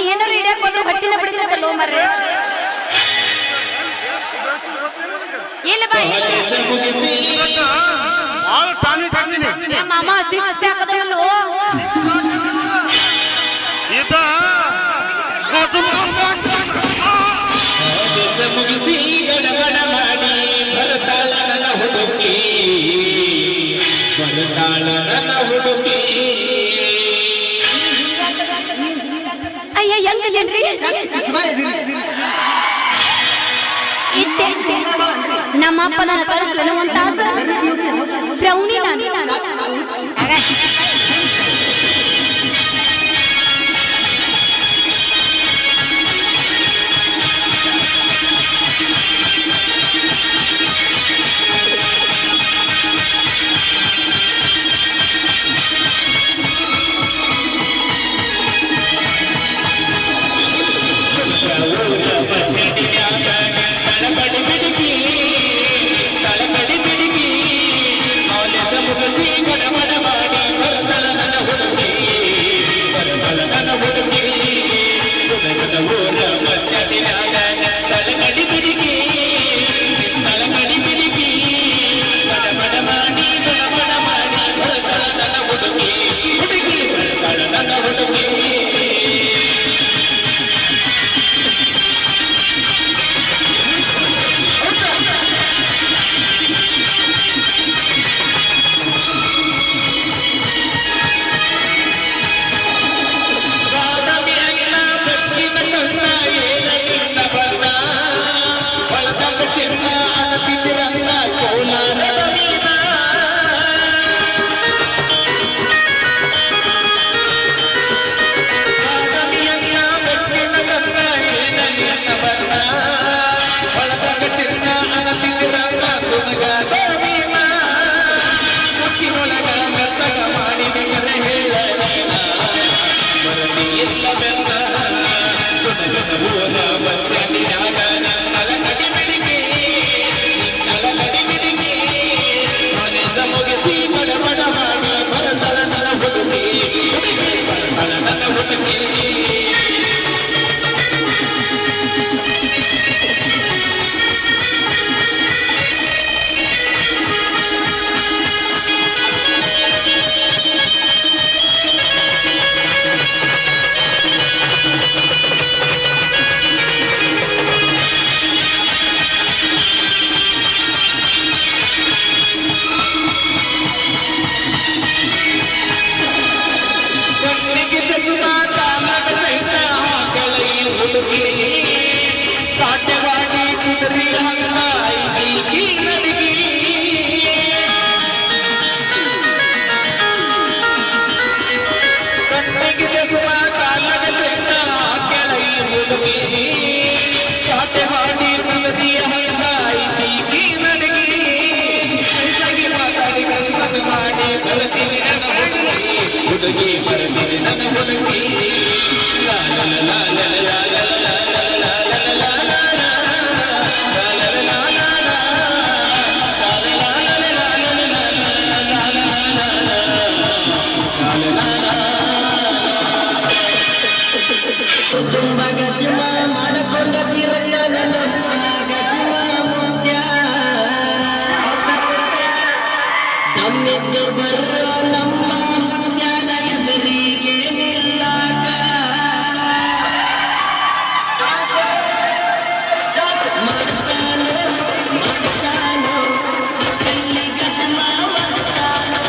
ಏನಾರು ಹಿಡಿಯಕ್ ಹೋದ್ರು ಹೊಟ್ಟಿನ ಬಿಡ್ತೈತಲ್ಲೋ ಮರ್ರೆ ಇಲ್ಲ ಬಾ ಮಾಮ ಸಿಕ್ಸ್ ಪ್ಯಾಕ್ ಅದವಲ್ಲೋ ಮುಗಿಸಿ ಗಡಗಡ ಮಾಡಿ ಬರ್ತಾಳ ನನ್ನ ಹುಡುಕಿ ಅಯ್ಯ ಹೆಂಗದೇನ್ರಿ ನಮ್ಮ ಅಪ್ಪ ನನ್ನ ಕಳಿಸ್ಲನು ಒಂದ್ ತಾಸು ಬ್ರೌನಿ ನಾನು ಮುಗಿಸಿ ತುಂಬ ಗಜಮ ಮಾಡಿಕೊಂಡ ತಿರಂಗ ನನ್ನಮ್ಮ ಗಜಮ ಮುತ್ಯ ನಮ್ಮಿದ್ದು ಬರ್ರ ನಮ್ಮ ಮುತ್ಯನ ಎದುರಿಗೆ ನಿಲ್ಲಾಕ ಮಾಡ್ತಾನೋ ಸಿಕ್ಕಲ್ಲಿ ಗಜಮ ಮಾಡ್ತಾನೋ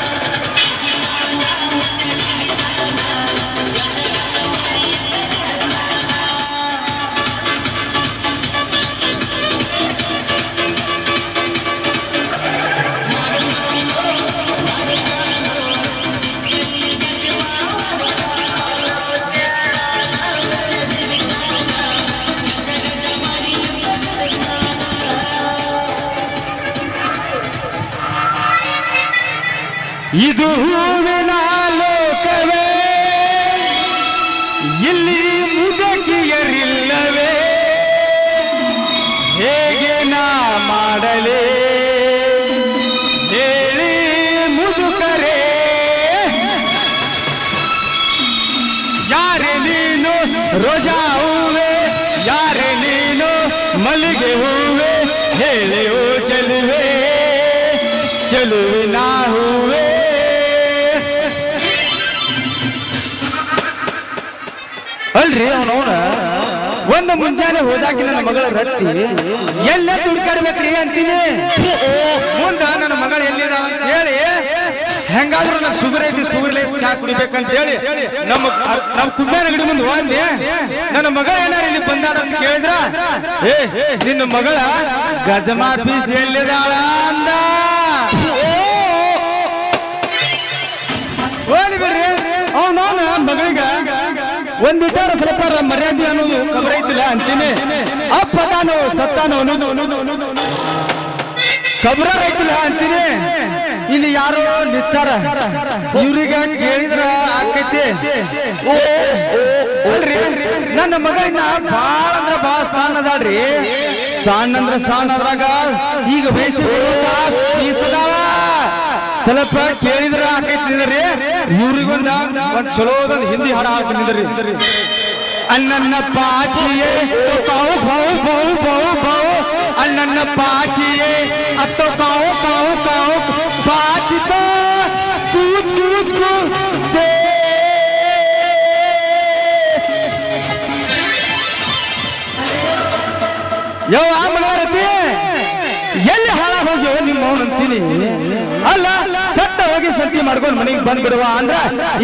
ಇದು ಹೂವಿನ ಲೋಕವೇ ಇಲ್ಲಿ ಮುದಕಿಯರಿಲ್ಲವೇ ಹೇಗೆ ನಾ ಮಾಡಲೇ ಹೇಳಿ ಮುದುಕರೇ ಯಾರೇ ನೀನು ರೋಜಾ ಹೂವೆ ಯಾರೇ ನೀನು ಮಲ್ಲಿಗೆ ಹೂವೆ ಹೇಳಿ ಓ ಚೆಲುವೆ ಚೆಲುವಿನ ಹೂವೆ ಅಲ್ರಿ ಅವನವನ ಒಂದು ಮುಂಜಾನೆ ಹೋದಾಕಿ ನನ್ನ ಮಗಳ ರತ್ತಿ ಎಲ್ಲ ದುಡ್ಕಾಡ್ಬೇಕ್ರಿ ಅಂತೀನಿ ಮುಂದ ನನ್ನ ಮಗಳು ಎಲ್ಲಿದಾಳ ಅಂತ ಹೇಳಿ ಹೆಂಗಾದ್ರೂ ನನಗೆ ಶುಗರ್ ಐತಿ ಶುಗರ್ಲೆಸ್ ಚಾ ಕುಡಿಬೇಕಂತ ಹೇಳಿ ನಮ್ಮ ಕುಂಬೆ ಅಂಗಡಿ ಮುಂದೆ ಹೋದೆ ನನ್ನ ಮಗಳ ಏನಾರ ಇಲ್ಲಿ ಬಂದಾಳ ಅಂತ ಕೇಳಿದ್ರ ನಿನ್ನ ಮಗಳ ಗಜಮಾ ಪೀಸ್ ಎಲ್ಲಿದಾಳ ಅಂದ ಹೋಗ್ಲಿ ಬಿಡ್ರಿ ಅವನವನ ಮಗಳಿಗ ಒಂದಿಟ್ಟಾರ ಸ್ವಲ್ಪ ಮರ್ಯಾದೆ ಅನ್ನೋದು ಖಬರ ಐತಿಲ್ಲ ಅಂತೀನಿ ಅಪ್ಪ ತಾನು ಸತ್ತಾನು ಅನ್ನೋದು ಖಬರ ಐತಿಲ್ಲ ಅಂತೀನಿ ಇಲ್ಲಿ ಯಾರೋ ನಿಂತಾರ ಇವ್ರಿಗ ಕೇಳಿದ್ರ ಆಕೈತಿ ಅಲ್ರಿ ನನ್ನ ಮಗಳಿನ ಬಾಳ ಅಂದ್ರ ಬಾಳ ಸಣ್ಣ ಅದಾಳ್ರಿ ಸಣ್ಣ ಅಂದ್ರ ಸಣ್ಣ ಅದ್ರಾಗ ಈಗ ವಯಸ್ಸು ಈಸದಾವ ಸ್ವಲ್ಪ ಕೇಳಿದ್ರ ಆಕೈತಿ ನಿಂದ್ರಿ ಇವ್ರಿಗೊಂದ ಒಂದ್ ಚಲೋದೊಂದು ಹಿಂದಿ ಹಾಡ ಹಾಡ್ತೀನಿ ನಿಂದ್ರಿ ಅಣ್ಣನ್ನ ಪಾಚಿಯೇ ಪಾವು ಪಾವು ಪಾವು ಪಾವು ಪಾವು ಅಣ್ಣನ್ನ ಪಾಚಿಯೇ ಅತ್ತೋ ಪಾವು ಪಾವು ಪಾವು ಪಾಚಿತ ಕೂಚ್ ಕೂಚ್ ಕೂಚ್ ಯಾವ ಮಗಳರತಿ ಎಲ್ಲಿ ಹಾಳಾಗ ಹೋಗ್ಯವ ನಿಮ್ಮ ಅವನು ಅಂತೀನಿ ಅಲ್ಲ ಸಟ್ಟ ಹೋಗಿ ಸಂತಿ ಮಾಡ್ಕೊಂಡು ಮನೆಗೆ ಬಂದ್ಬಿಡುವ ಅಂದ್ರ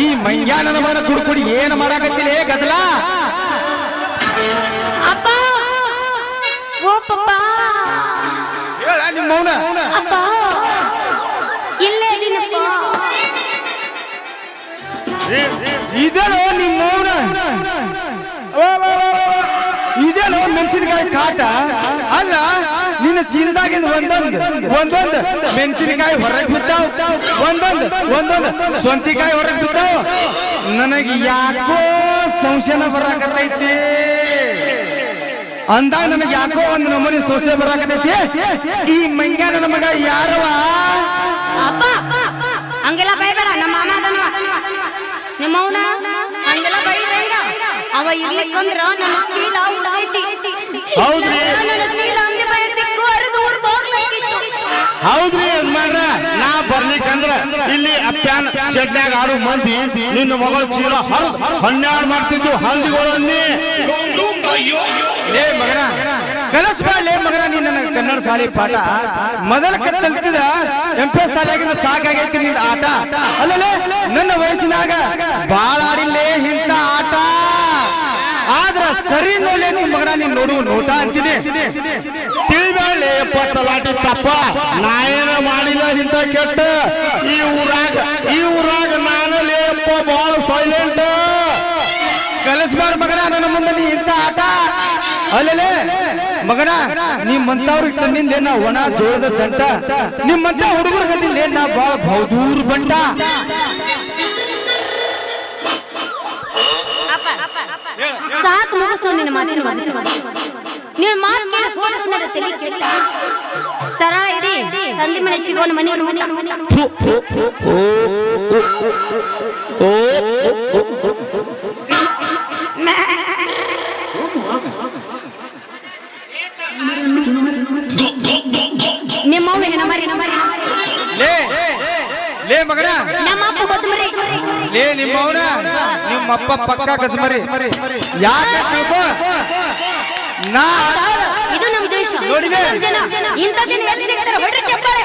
ಈ ಮಂಗ್ಯಾನನ ಮನ ಕುಡ್ಕುಡಿ ಏನು ಮಾಡಾಕತ್ತಿಲ್ಲ ಗದಲ ಅಪ್ಪ ಓ ಪಪ್ಪ ಹೇಳ ನಿಮ್ಮ ಅವನ ಅಪ್ಪ ಇಲ್ಲೇ ಇದೀನಪ್ಪ ಇದೇನೋ ನಿಮ್ಮ ಅವನ ಇದೇನೋ ಮೆಣಸಿನಕಾಯಿ ಕಾಟ ಅಲ್ಲ ನಿನ್ನ ಚೀಲದಾಗಿಂದ ಒಂದೊಂದು ಮೆಣಸಿನಕಾಯಿ ಹೊರಗೆ ಬಿದ್ದಾವ್ ಒಂದೊಂದು ಸ್ವಂತಿಕಾಯಿ ಹೊರಗೆ ಬಿದ್ದಾವ್ ನನಗೆ ಯಾಕೋ ಸಂಶಯನ ಬರಾಕತ್ತೈತಿ ಅಂದಾಗ ನನಗೆ ಯಾಕೋ ಒಂದು ನಮೂನಿ ಸಂಶಯ ಬರಾಕತ್ತೈತಿ ಈ ಮಂಗ್ಯ ನನ್ನ ಮಗ ಯಾರವ ಅಪ್ಪ ಹಂಗೆಲ್ಲ ಬೈಬೇಡ ನಮ್ಮ ಮಾಮ ಅದನವ ನಿಮ್ಮವನ ಹಂಗೆಲ್ಲ ಬೈದ್ರೆ ಹೆಂಗ ಅವ ಇರ್ಲಿಕ್ಕಂದ್ರ ನನ್ನ ಚೀಲ ಉಡೈತಿ ಹೌದ್ರಿ ನನ್ನ ಚೀಲ ಅಂದೆ ಬಯಸಿಕ್ಕು ಅರಿದು ಊರ್ ಹೋಗ್ಲಿಕ್ಕಿತ್ತು ಹೌದ್ರಿ ಯಜಮಾನ್ರ ನಾ ಬರ್ಲಿಕ್ಕಂದ್ರ ಇಲ್ಲಿ ಅಪ್ಪ್ಯಾನ ಶೆಡ್ನ್ಯಾಗ ಆಡು ಮಂದಿ ನಿನ್ನ ಮಗಳ ಚೀಲ ಹರಿದು 12 ಮಾಡ್ತಿದ್ವು ಹಲ್ದಿಗಳಲ್ಲಿ ಲೇ ಮಗನ ಕಲಿಸ್ಬಾಡ್ಲೇ ಮಗನ ನೀನ್ ನನ್ನ ಕನ್ನಡ ಶಾಲೆ ಪಾಠ ಮೊದಲ ಕಲ್ತಿದ ಎಂಪಿ ಶಾಲೆಯಾಗಿನ ಸಾಕಾಗೈತಿ ನಿನ್ನ ಆಟ ಅಲ್ಲಲೇ ನನ್ನ ವಯಸ್ಸಿನಾಗ ಬಾಳ ಆಡಿಲ್ಲೇ ಇಂಥ ಆಟ ಆದ್ರ ಸರಿ ನೋಡ್ಲೆ ನಿಮ್ ಮಗನ ನೀನ್ ನೋಡುವ ನೋಟ ಅಂತೀನಿ ತಿಳಿಬೇಳೆ ತಲಾಟಿ ತಪ್ಪ ನಾ ಏನ ಮಾಡಿಲ್ಲ ಇಂತ ಕೆಟ್ಟ ಈ ಊರಾಗ ನಾನು ಲೇಪ್ಪ ಬಾಳ ಸೈಲೆಂಟ್ ಕಲಿಸ್ಬಾರ್ದು ಮಗನ ನನ್ನ ಮುಂದೆ ನೀ ಇಂಥ ಆಟ ಅಲ್ಲಲೇ ಮಗನ ನಿಮ್ಮಂತವ್ರಿಗೆ ತಂದಿಂದ ನಾ ಒಣ ಜೋಳದ ದಂಟ ನಿಮ್ಮಂತ ಹುಡುಗರು ಗಂಡಿಲ್ಲ ನಾ ಬಾಳ ಬಹುದೂರ್ ಬಂಟ ಸಾಕು ಮುಗಿಸು ನಿನ್ನ ಮಾತಿನ ನೀವು ಮಾತು ಕೇಳಿ ಹೋದ್ರು ನನ್ನ ತಲೆ ಕೆಟ್ಟ ಸರ ಇಡಿ ಸಂಧಿ ಮನೆ ಚಿಗೋನ ಮನೆಯವರು ನಿಮ್ಮವ್ವ ಏನಮರಿ ಲೇ ಲೇ ಮಗನ ನಮ್ಮಪ್ಪ ಹೋದ್ಮರಿ ಲೇ ನಿಮ್ಮವನ ನಿಮ್ಮಪ್ಪ ಪಕ್ಕ ಕಸಮರಿ ಯಾಕೆ ತಿಳ್ಕೊ ನಾ ಇದು ನಮ್ಮ ದೇಶ ನೋಡಿದೆ. ನಮ್ ಜನ ಇಂಥ ಜನ ಎಲ್ಲಿ ಸಿಗ್ತಾರೆ ಹೊಡ್ರಿ ಚಪ್ಪಾಳೆ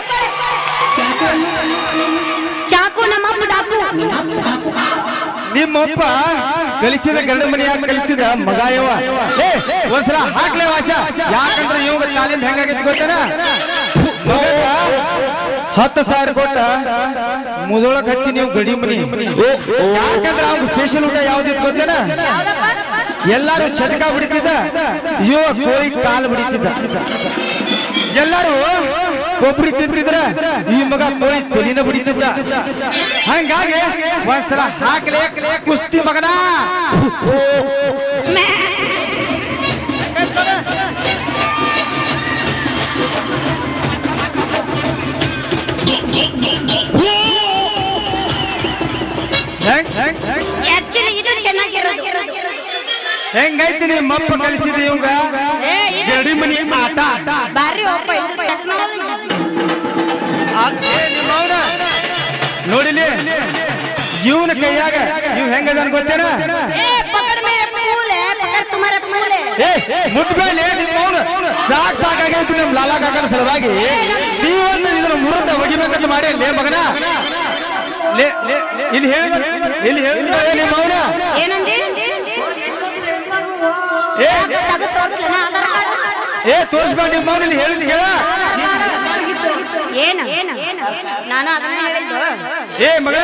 ಚಾಕು ನಮ್ಮಪ್ಪ ಡಾಕು ನಿಮ್ಮಪ್ಪ ಕಲಿಸಿದ ಗಂಡ ಮನೆಯಾಗ ಕಲಿತಿದ ಮಗ ಯವ ಏ ಒಂದ್ಸಲ ಹಾಕ್ಲೇ ವಾಸ ಯಾಕಂದ್ರೆ ಇವಾಗ ತಾಲೀಮ್ ಹೆಂಗಾಗೈತಿ ಗೊತ್ತೇನ ಮಗಗ 10,000 ಕೊಟ್ಟ ಮುದೊಳಗ್ ಹಚ್ಚಿ ನೀವು ಗಡಿ ಮನಿ ಯಾಕಂದ್ರೆ ಅವ್ನ ಸ್ಪೆಷಲ್ ಊಟ ಯಾವ್ದಿತ್ತು ಗೊತ್ತೇನ ಎಲ್ಲಾರು ಚಟಕ ಬಿಡ್ತಿದ್ದ ಇವ ಕೋಳಿ ಕಾಲು ಬಿಡ್ತಿದ್ದ ಎಲ್ಲಾರು ಕೊಬ್ಬರಿ ತಿಂತಿದ್ರ ಈ ಮಗ ಕೋಳಿ ತಲಿನ ಬಿಡ್ತಿದ್ದ ಹಂಗಾಗಿ ಒಂದ್ಸಲ ಹಾಕ್ಲೆ ಕುಸ್ತಿ ಮಗನ ಆಕ್ಚುಲಿ ಇದು ಚೆನ್ನಾಗಿರೋದು ಹೆಂಗೈತಿ ನಿಮ್ಮಪ್ಪ ಕಲಿಸಿದ ಇವಂಗ ಗಡಿ ಮನಿ ಆಟ ಬಾರಿ ಒಪ್ಪ ಇದು ಟೆಕ್ನಾಲಜಿ ನಿಮ್ಮವನ ನೋಡಿಲಿ ಇವನ ಕೈಯಾಗ ಇವ್ ಹೆಂಗದಾನ ಗೊತ್ತೇನ ಏ ಪಕಡ್ ಮೇ ಫೂಲೆ ಪಕಡ್ ತುಮಾರ ಫೂಲೆ ಏ ಮುಟ್ಬೇಡಿ ನಿಮ್ಮವನು ಸಾಕಾಗೈತಿ ನಿಮ್ ಲಾಲಾ ಕಾಕನ ಸಲುವಾಗಿ ನೀವೊಂದು ಇದನ್ನ ಮುರಿದ ಒಗಿಬೇಕಂತ ಮಾಡಿ ಲೇ ಮಗನ ಇಲ್ಲಿ ಹೇಳಿ ನಿಮ್ಮವನ ಏನಂದಿ ಏ ಅದು ತೋರಿಸ್ಲೇನ ಆಧಾರ ಕಾರ್ಡ್ ಏ ತೋರಿಸ್ಬೇಡ ನಿಮ್ಮವನ ಇಲ್ಲಿ ಹೇಳಿ ಹೇಳ ಏನ ನಾನು ಅದನ್ನ ಹೇಳಿದ್ದು ಏ ಮಗ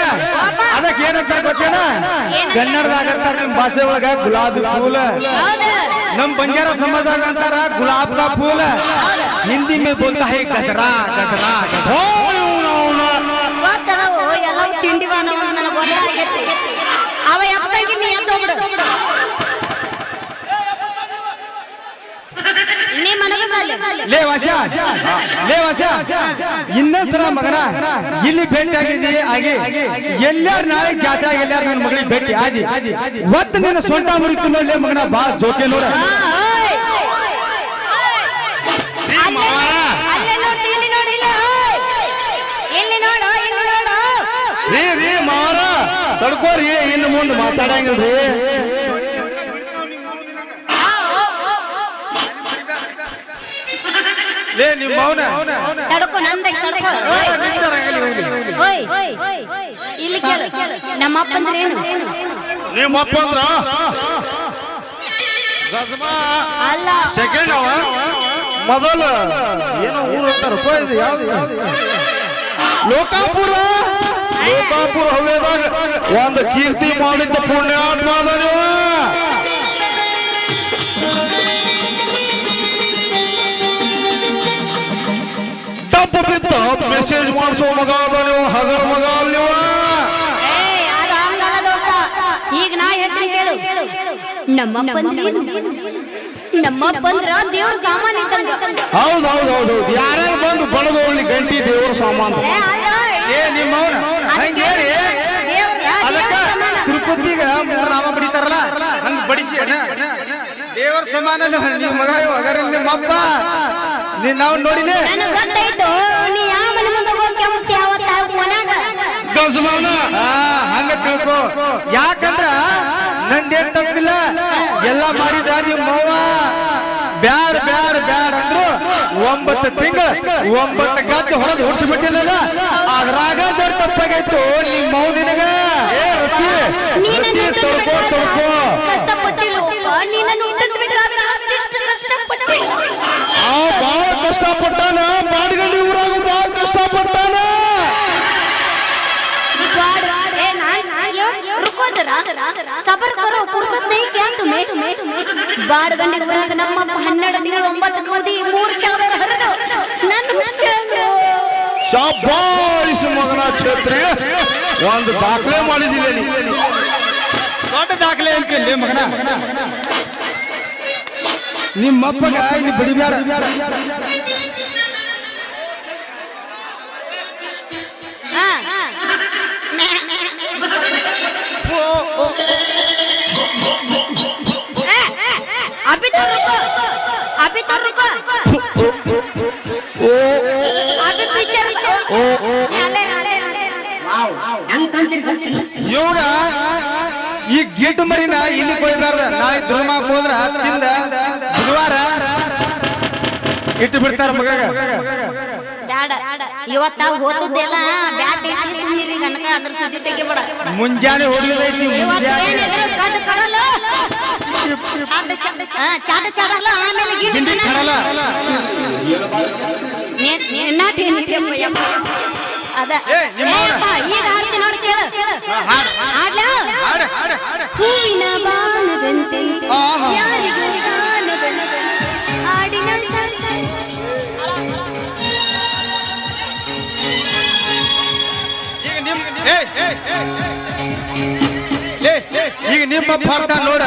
ಅದಕ್ಕೆ ಏನಂತ ಗೊತ್ತೇನ ಕನ್ನಡದಾಗ ಅಂತಾರ ನಿಮ್ ಭಾಷೆ ಒಳಗ ಗುಲಾಬಿ ಫೂಲ ನಮ್ ಬಂಜಾರ ಸಮಾಜದಾಗ ಅಂತಾರ ಗುಲಾಬ್ ಕಾ ಫೂಲ ಹಿಂದಿ ಮೇ ಬೋಲ್ತಾ ಹೈ ಗಜರಾ ಗಜರಾ ಗೊತ್ತದವು ಎಲ್ಲವೂ ತಿಂಡಿವಾನ ನನಗೆ ಗೊತ್ತಾಗೈತಿ ಅವ ಎಪ್ಪತ್ತಾಗಿಲ್ಲ ನೀ ಎದ್ದು ಹೋಗ್ಬಿಡು ನೀ ಮನಗಸಾಲಿ ಲೇ ವಾಸ ಇನ್ನೊಂದ್ಸಲ ಮಗನ ಇಲ್ಲಿ ಭೇಟಿ ಆಗಿದ್ದಿ ಆಗಿ ಎಲ್ಲಾರು ನಾಳೆ ಜಾತ್ರೆ ಆಗಿ ಎಲ್ಲಾರು ನನ್ನ ಮಗಳಿಗೆ ಭೇಟಿ ಆದಿ ಒತ್ತು ನಿನ್ನ ಸೊಂಟ ಮುರಿತು ನೋಡ್ಲೇ ಮಗನ ಬಾ ಜೋಕೆ ನೋಡ ಅಲ್ಲೇ ನೋಡಿ ಇಲ್ಲಿ ನೋಡಿ ಇಲ್ಲಿ ನೋಡು ರೀ ಮಾವರ ತಡ್ಕೋರಿ ಇನ್ನು ಮುಂದೆ ಮಾತಾಡಂಗಿಲ್ರಿ ಲೇ ನಿಮ್ಮ ಮೌನ ತಡ್ಕೊ ನಂದ ತಡ್ಕೊ ಓಯ್ ಇಲ್ಲಿ ಕೇಳು ನಮ್ಮಪ್ಪ ಅಂದ್ರೆ ಏನು ನಿಮ್ಮಪ್ಪ ಅಂದ್ರ ಅಲ್ಲ ಸೆಕೆಂಡ್ ಅವ ಮೊದಲ ಏನೋ ಊರು ಅಂತಾರಪ್ಪ ಇದು ಯಾವ್ದು ಲೋಕಾಪುರ ಹವ್ಯದಾಗ ಒಂದು ಕೀರ್ತಿ ಮಾಡಿದ್ದ ಪುಣ್ಯಾತ್ಮ ಅದ ನೀವು ತಪ್ಪು ಬಿತ್ತ ಮೆಸೇಜ್ ಮಾಡಿಸೋ ಮಗ ಅದ ನೀವು ಹಗರ್ ಮಗ ಅಲ್ಲಿವ ಅದು ಹಂಗಲ್ಲ ದೋಸ್ತ ಈಗ ನಾ ಹೇಳ್ತೀನಿ ಕೇಳು ನಮ್ಮಪ್ಪ ಅಂದ್ರೆ ಏನು ನಮ್ಮಪ್ಪ ಅಂದ್ರ ದೇವ್ರ ಸಾಮಾನ್ ಇದ್ದಂಗ ಹೌದು ಯಾರ್ಯಾರು ಬಂದು ಬಡದೋಳ್ಳಿ ಗಂಟಿ ದೇವ್ರ ಸಾಮಾನು ಏ ನಿಮ್ಮ ಮೌನ ಹಂಗ ಹೇಳಿ ಅದಕ್ಕ ತಿರುಪತಿಗ ಮೂರು ನಾಮ ಬಡಿತಾರಲ್ಲ ಹಂಗ ಬಡಿಸಿ ದೇವರ ಸಮಾನ ನೀವು ಮಗ ಅಗರಲ್ಲಿ ನಿಮ್ಮಪ್ಪ ನಾವು ನೋಡಿನೇ ನನಗೆ ಗೊತ್ತಾಯ್ತು ನೀ ಯಾವ ಮನೆ ಮುಂದೆ ಹೋಗಿ ಕೆಮ್ಮತ್ತಿ ಯಾವತ್ತ ಮನ್ಯಾಗ ಗಜಮಾನ ಹಂಗ ತಿಳ್ಕೊ ಯಾಕಂದ್ರ ನಂದೇನ್ ತಪ್ಪಿಲ್ಲ ಎಲ್ಲ ಮಾಡಿದ ನಿಮ್ಮ ಅವ್ವ ಬ್ಯಾಡ ಅಂದ್ರು 9 ತಿಂಗಳು 9 ಗಜ್ಜ ಹೊರದು ಹುಡ್ಸಿ ಬಿಟ್ಟಿಲ್ಲ ಅದ್ರಾಗ ದೊಡ್ಡ ತಪ್ಪಾಗೈತು ನಿಮ್ಮ ಮೌ ನಿನಗ ತೊಳ್ಕೊ ಕಷ್ಟಪಟ್ಟಿಲ್ಲಪ್ಪ ನೀನನ್ನು ಹುಟ್ಟಿಸ್ಬೇಕಾದ್ರೆ ಅಷ್ಟಿಷ್ಟು ಕಷ್ಟಪಟ್ಟಿಲ್ಲ ಬಹಳ ಕಷ್ಟಪಟ್ಟಾನ ಬಾಡಿಗಂಡಿ ಊರಾಗ ಬಹಳ ಕಷ್ಟಪಟ್ಟಾನ सबर करो फुर्सत नहीं क्या तुम्हें बाड़ गंडे ಊರಾಗ ನಮ್ಮಪ್ಪ 12 ತಿಂಗಳು 9 ಕವದಿ 3 ಚಾವರ ಹರಿದು ನನ್ನ ಹುಚ್ಚನು ಶಾಬಾಷ್ ಮಗನ ಛೇತ್ರಿ ಒಂದು ದಾಖಲೆ ಮಾಡಿದಿಲ್ಲ ನೀ ದೊಡ್ಡ ದಾಖಲೆ ಅಂತೀನಿ ಮಗನ. ನಿಮ್ಮಪ್ಪಗ ಇಲ್ಲಿ ಬಡಿಬ್ಯಾಡ. अभी तो रुको, अभी तो रुको, अभी पीछे रुको. ಇವ್ರ ಈ ಗೇಟು ಮರಿನ ಇಲ್ಲಿ ಕೊಯ್ಬಾರ್ದ. ನಾಳೆ ದುರ್ಮಾಕ್ ಹೋದ್ರ ತಿಂದ ಬುಧವಾರ ಇಟ್ಟು ಬಿಡ್ತಾರ ಮಗಗ. ಇವತ್ತ ಹೋದದ್ದೆಲ್ಲ ಬ್ಯಾಟ್ ಇಟ್ಟು ಸುಮ್ಮಿರಿ ಗಣಕ ಅದ್ರ ಸುದ್ದಿ ತೆಗಿಬೇಡ. ಮುಂಜಾನೆ ಹೊಡಿಯೋದೈತಿ ಮುಂಜಾನೆ. ಚಾಟ ಚಾಡಲ್ಲ ಆಮೇಲೆ ಗಿಂಡಿ ಕಡಲ. ಅದ ಈಗ ಹಾಡ್ತಿ ನೋಡಿ ಕೇಳು. ಹೂವಿನ ಬಾಣದಂತೆ ಯಾರಿಗೂ ಕಾಣದಂತೆ ಹಾಡಿನ ಈಗ ನಿಮ್ಮ ಪಾರ್ಥ ನೋಡ.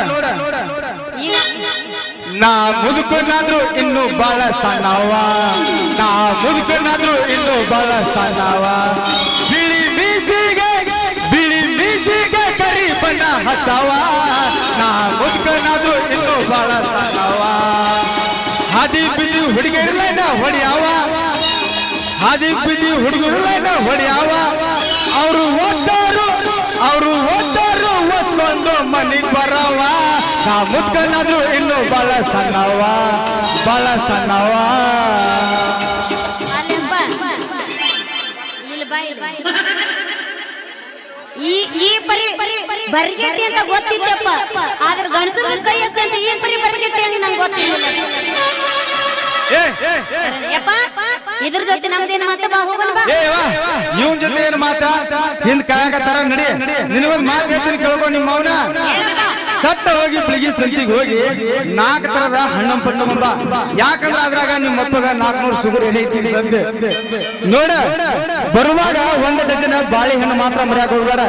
ನಾ ಮುದುಕನಾದ್ರು ಇನ್ನು ಬಾಳ ಸಣ್ಣವ, ನಾ ಮುದುಕನಾದ್ರು ಇನ್ನು ಬಾಳ ಸಣ್ಣವ. ಬಿಳಿ ಮೀಸಿಗೆ ಕರಿ ಬಣ್ಣ ಹಚ್ಚವ, ನಾ ಮುದುಕನಾದ್ರು ಇನ್ನು ಬಾಳ ಸಣ್ಣವ. ಹಾದಿ ಬಿದ್ದಿ ಹುಡುಗಿರ್ಲೈನ ಹೊಡಿಯವ, ಹಾದಿ ಬಿದ್ದಿ ಹುಡುಗರ್ಲೈನ ಹೊಡಿಯವ. ಅವರು ಓದ್ತಾರು ಒಸ್ಕೊಂಡು ಮನಿಗ್ ಬರವ. ನಾ ಮುದ್ಕನಾದ್ರು ಇನ್ನು ಬಾಳ ಸಣ್ಣವ, ಬಾಳ ಸಣ್ಣವ. ಈ ಪರಿ ಬರಿಗೆಟ್ಟಿ ಅಂತ ಗೊತ್ತಿದ್ದಪ್ಪ, ಆದ್ರೆ ಗಣಸರ ಕೈ ಅಂತ ಈ ಪರಿ ಬರಿಗೆಟ್ಟಿ ಅಂತ ನಂಗೆ ಗೊತ್ತಿಲ್ಲ. ಇದ್ರ ಜೊತೆ ನಮ್ದೇನು ಮಾತ ಬಾ ಹೋಗೋಣ ಬಾ. ಇವನ್ ಜೊತೆ ಏನ್ ಮಾತ ಹಿಂದ್ ಕಾಯಕತ್ತಾರ ನಡಿ. ನಿನಗೊಂದ್ ಮಾತು ಹೇಳ್ತೀನಿ ಕೇಳ್ಕೊ. ನಿಮ್ಮ ಅವನ ಸಟ್ಟ ಹೋಗಿ ಬೆಳಿಗ್ಗೆ ಸಂತಿಗೆ ಹೋಗಿ 4 ತರದ ಹಣ್ಣಂ ಪಣ್ಣಂಬ. ಯಾಕಂದ್ರ ಅದ್ರಾಗ ನಿಮ್ಮ ಅಪ್ಪಗ 400 ಶುಗರ್ ಐತಿ ಸದ್ಯ ನೋಡ. ಬರುವಾಗ 1 ಡಜನ್ ಬಾಳೆಹಣ್ಣು ಮಾತ್ರ ಮರ್ಯಾಕ ಹೋಗ್ಬೇಡ.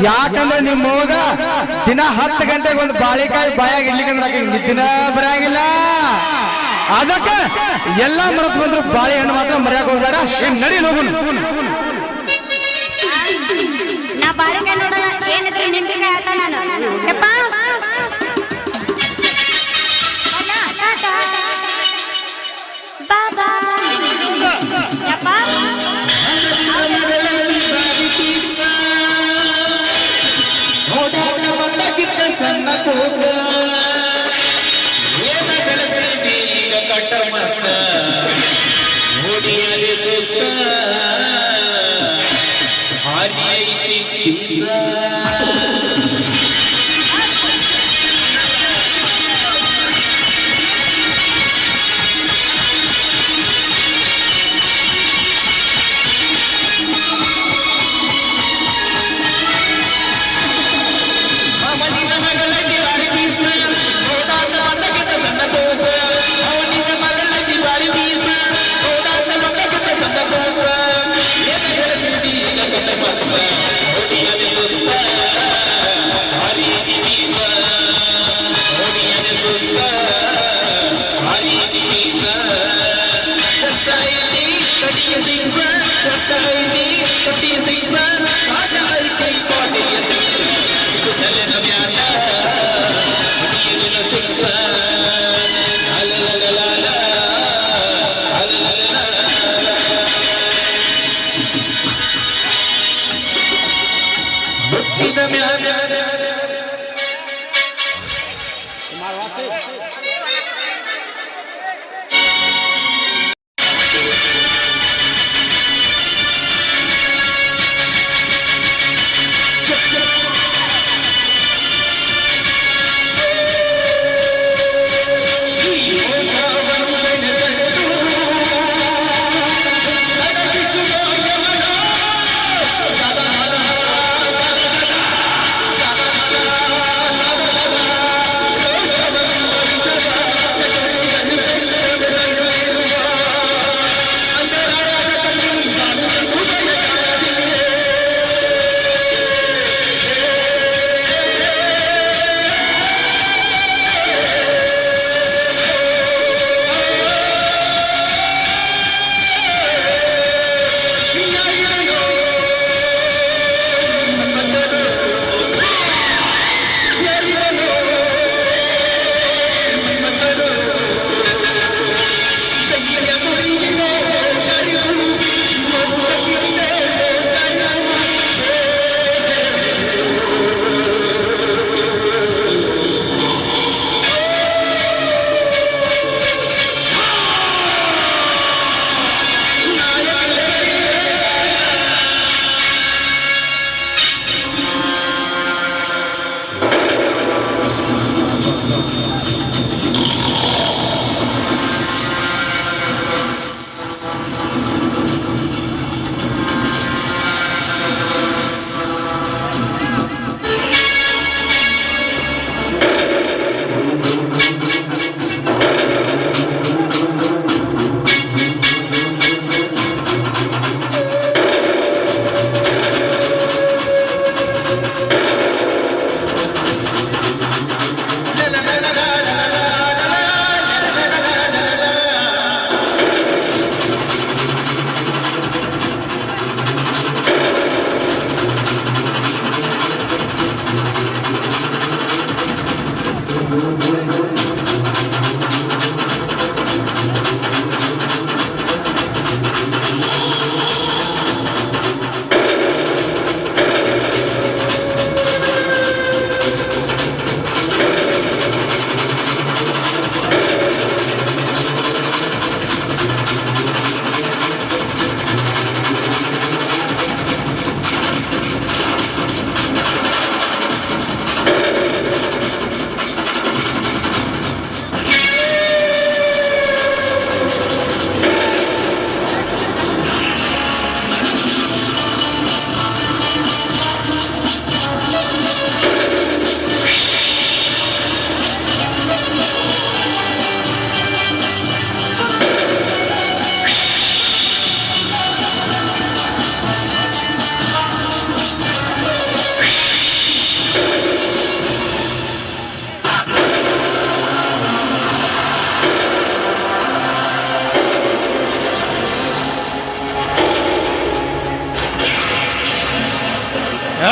ಯಾಕಂದ್ರ ನಿಮ್ಮ ಹೋಗ ದಿನ 10 ಗಂಟೆಗೆ ಒಂದು ಬಾಳೆಕಾಯಿ ಬಾಯಾಗ ಇಡ್ಲಿಕ್ಕಂದ್ರ ದಿನ ಬರಂಗಿಲ್ಲ. ಅದಕ್ಕ ಎಲ್ಲಾ ಮರತ್ ಬಂದ್ರು ಬಾಳೆಹಣ್ಣು ಮಾತ್ರ ಮರ್ಯಾಕ ಹೋಗ್ಬೇಡ. ಏನ್ ನಡಿ ಹೋಗುನ್. ನಾ ಬಾಳೆಕಾಯಿ ನೋಡಲ್ಲ ಏನಿದ್ರೆ ನಿಂಬಿಕಾಯಿ ಆಟ ನಾನು. ಯಪ್ಪ ಬಾಬಾ ಯಪ್ಪ ಸಣ್ಣ ಕೂಸ ಏನ ಬೆಳೆಸಿದಿ ಈಗ ಕಟ್ಟ ಮಸ್ತ ಓಡಿಯಲಿ ಸುತ್ತ ಹಾರಿ ಐತಿ ಕಿಸ.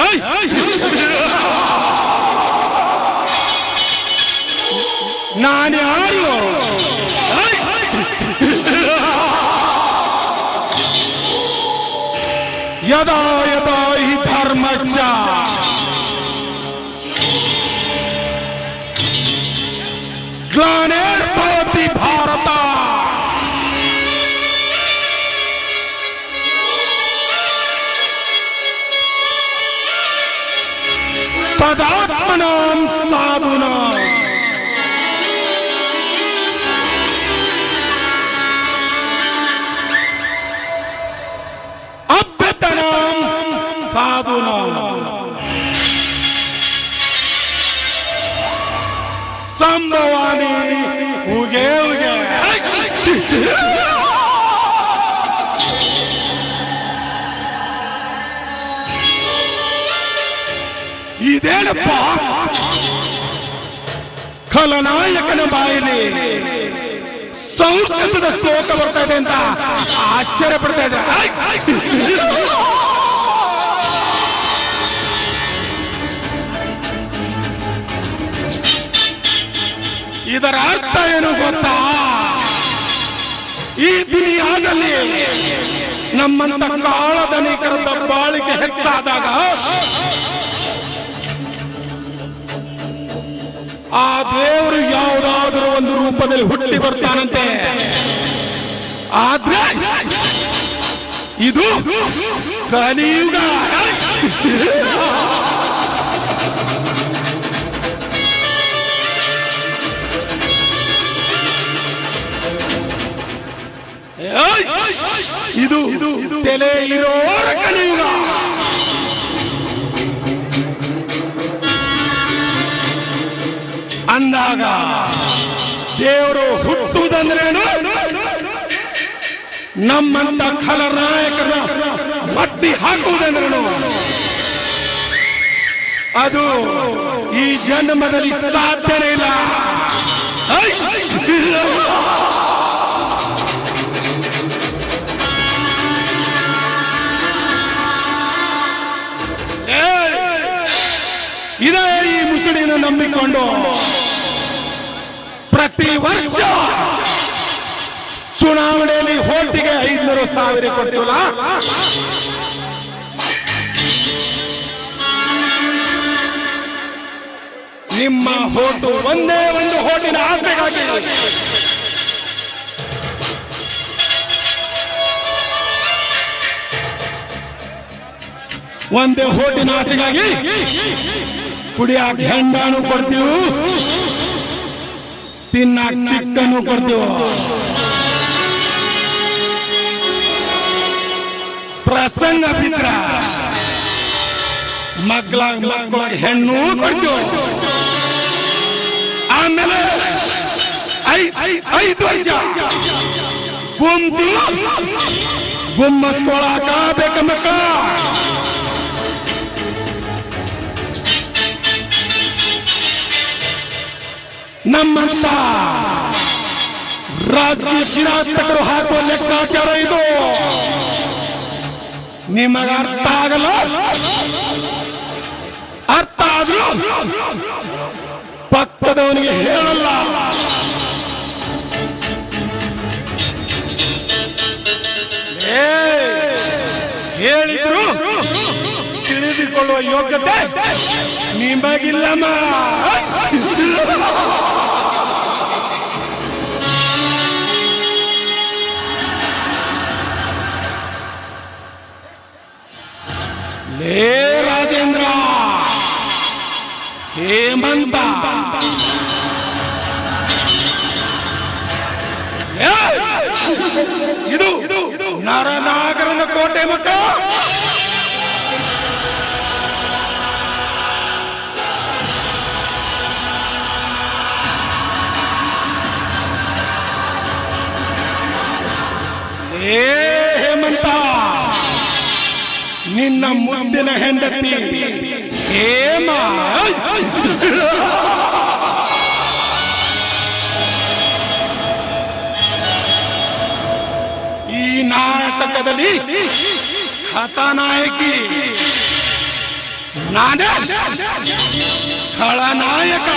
ಏಯ್! ನಾನು ಯಾರು? ಏಯ್! ಯದಾ ಯದಾ ಹಿ ಧರ್ಮಶ್ಚ ಗ್ಲಾನಿರ್ಭವತಿ ಭಾರತ ತದಾತ್ಮನಾಂ ಸಾಧುನಾಂ ಅಭ್ಯತನಾಂ ಸಾಧುನಾಂ ಸಂಭವಾನಿ ಉಗೆ ಉಗೆ. ಇದೇನಪ್ಪ ಖಲನಾಯಕನ ಬಾಯಲ್ಲಿ ಸಂಸ್ಕೃತದ ಶ್ಲೋಕ ಬರ್ತಾ ಇದೆ ಅಂತ ಆಶ್ಚರ್ಯ ಪಡ್ತಾ ಇದ್ರೆ ಇದರ ಅರ್ಥ ಏನು ಗೊತ್ತಾ? ಈ ದುನಿಯಾದಲ್ಲಿ ನಮ್ಮಂತ ಕಾಳಧನಿಕರ ದಬ್ಬಾಳಿಕೆ ಹೆಚ್ಚಾದಾಗ ಆ ದೇವರು ಯಾವುದಾದರೂ ಒಂದು ರೂಪದಲ್ಲಿ ಹುಟ್ಟಿ ಬರ್ತಾನಂತೆ. ಆದ್ರೆ ಇದು ಕಲಿಯುಗ. ಇದು ತಲೆ ಇರೋರ ಕಲಿಯುಗ. ಅಂದಾಗ ದೇವರು ಹುಟ್ಟುವುದಂದ್ರೇನು? ನಮ್ಮಂತ ಖಲನಾಯಕರ ಮಟ್ಟಿ ಹಾಕುವುದಂದ್ರೇನು? ಅದು ಈ ಜನ್ಮದಲ್ಲಿ ಸಾಧ್ಯನೇ ಇಲ್ಲ. ಇದೇ ಈ ಮುಸುಡಿನ ನಂಬಿಕೊಂಡು ಪ್ರತಿ ವರ್ಷ ಚುನಾವಣೆಯಲ್ಲಿ ಹೋಟಿಗೆ 500,000 ಕೊಡ್ತೀವಲ್ಲ, ನಿಮ್ಮ ಹೋಟು ಒಂದೇ ಒಂದು ಹೋಟಿನ ಆಸೆಗಾಗಿ ಒಂದೇ ಹೋಟಿನ ಆಸೆಗಾಗಿ ಕುಡಿಯಾಕ ಹೆಂಡಾನು ಕೊಡ್ತೀವಿ, ತಿನ್ನಾಕ ಚಿಕ್ಕನು ಕೊಡ್ತೀವಿ, ಪ್ರಸಂಗ ಬಿದ್ರ ಮಕ್ಕಳಾಗ ಹೆಣ್ಣು ಕೊಡ್ತೀವಿ. ಆಮೇಲೆ 5 ವರ್ಷ ಗುಮ್ಮಸ್ಕೊಳಾಕ ಬೇಕಮ್ಮಕ್ಕ. ನಮ್ಮಂತ ರಾಜಕೀಯ ಕಿರಾತಕರು ಹಾಕುವ ಲೆಕ್ಕಾಚಾರ ಇದು. ನಿಮಗ ಅರ್ಥ ಆಗಲ್ಲ, ಅರ್ಥ ಆದ್ರೂ ಪಕ್ಕದವನಿಗೆ ಹೇಳಲ್ಲ. ಹೇಳಿದ್ರು ತಿಳಿದುಕೊಳ್ಳುವ ಯೋಗ್ಯತೆ ನಿಮಗಿಲ್ಲಮ್ಮ. ಲೇ ರಾಜೇಂದ್ರ, ಹೇಮಂತ, ಇದು ನರನಾಗರನ ಕೋಟೆ ಮಕ್ಕ. ಹೇಮಂತ, ನಿನ್ನ ಮುದ್ದಿನ ಹೆಂಡತಿ ಹೇಮ ಈ ನಾಟಕದಲ್ಲಿ ಕಥಾನಾಯಕಿ. ನಾನೇ ಖಳನಾಯಕ.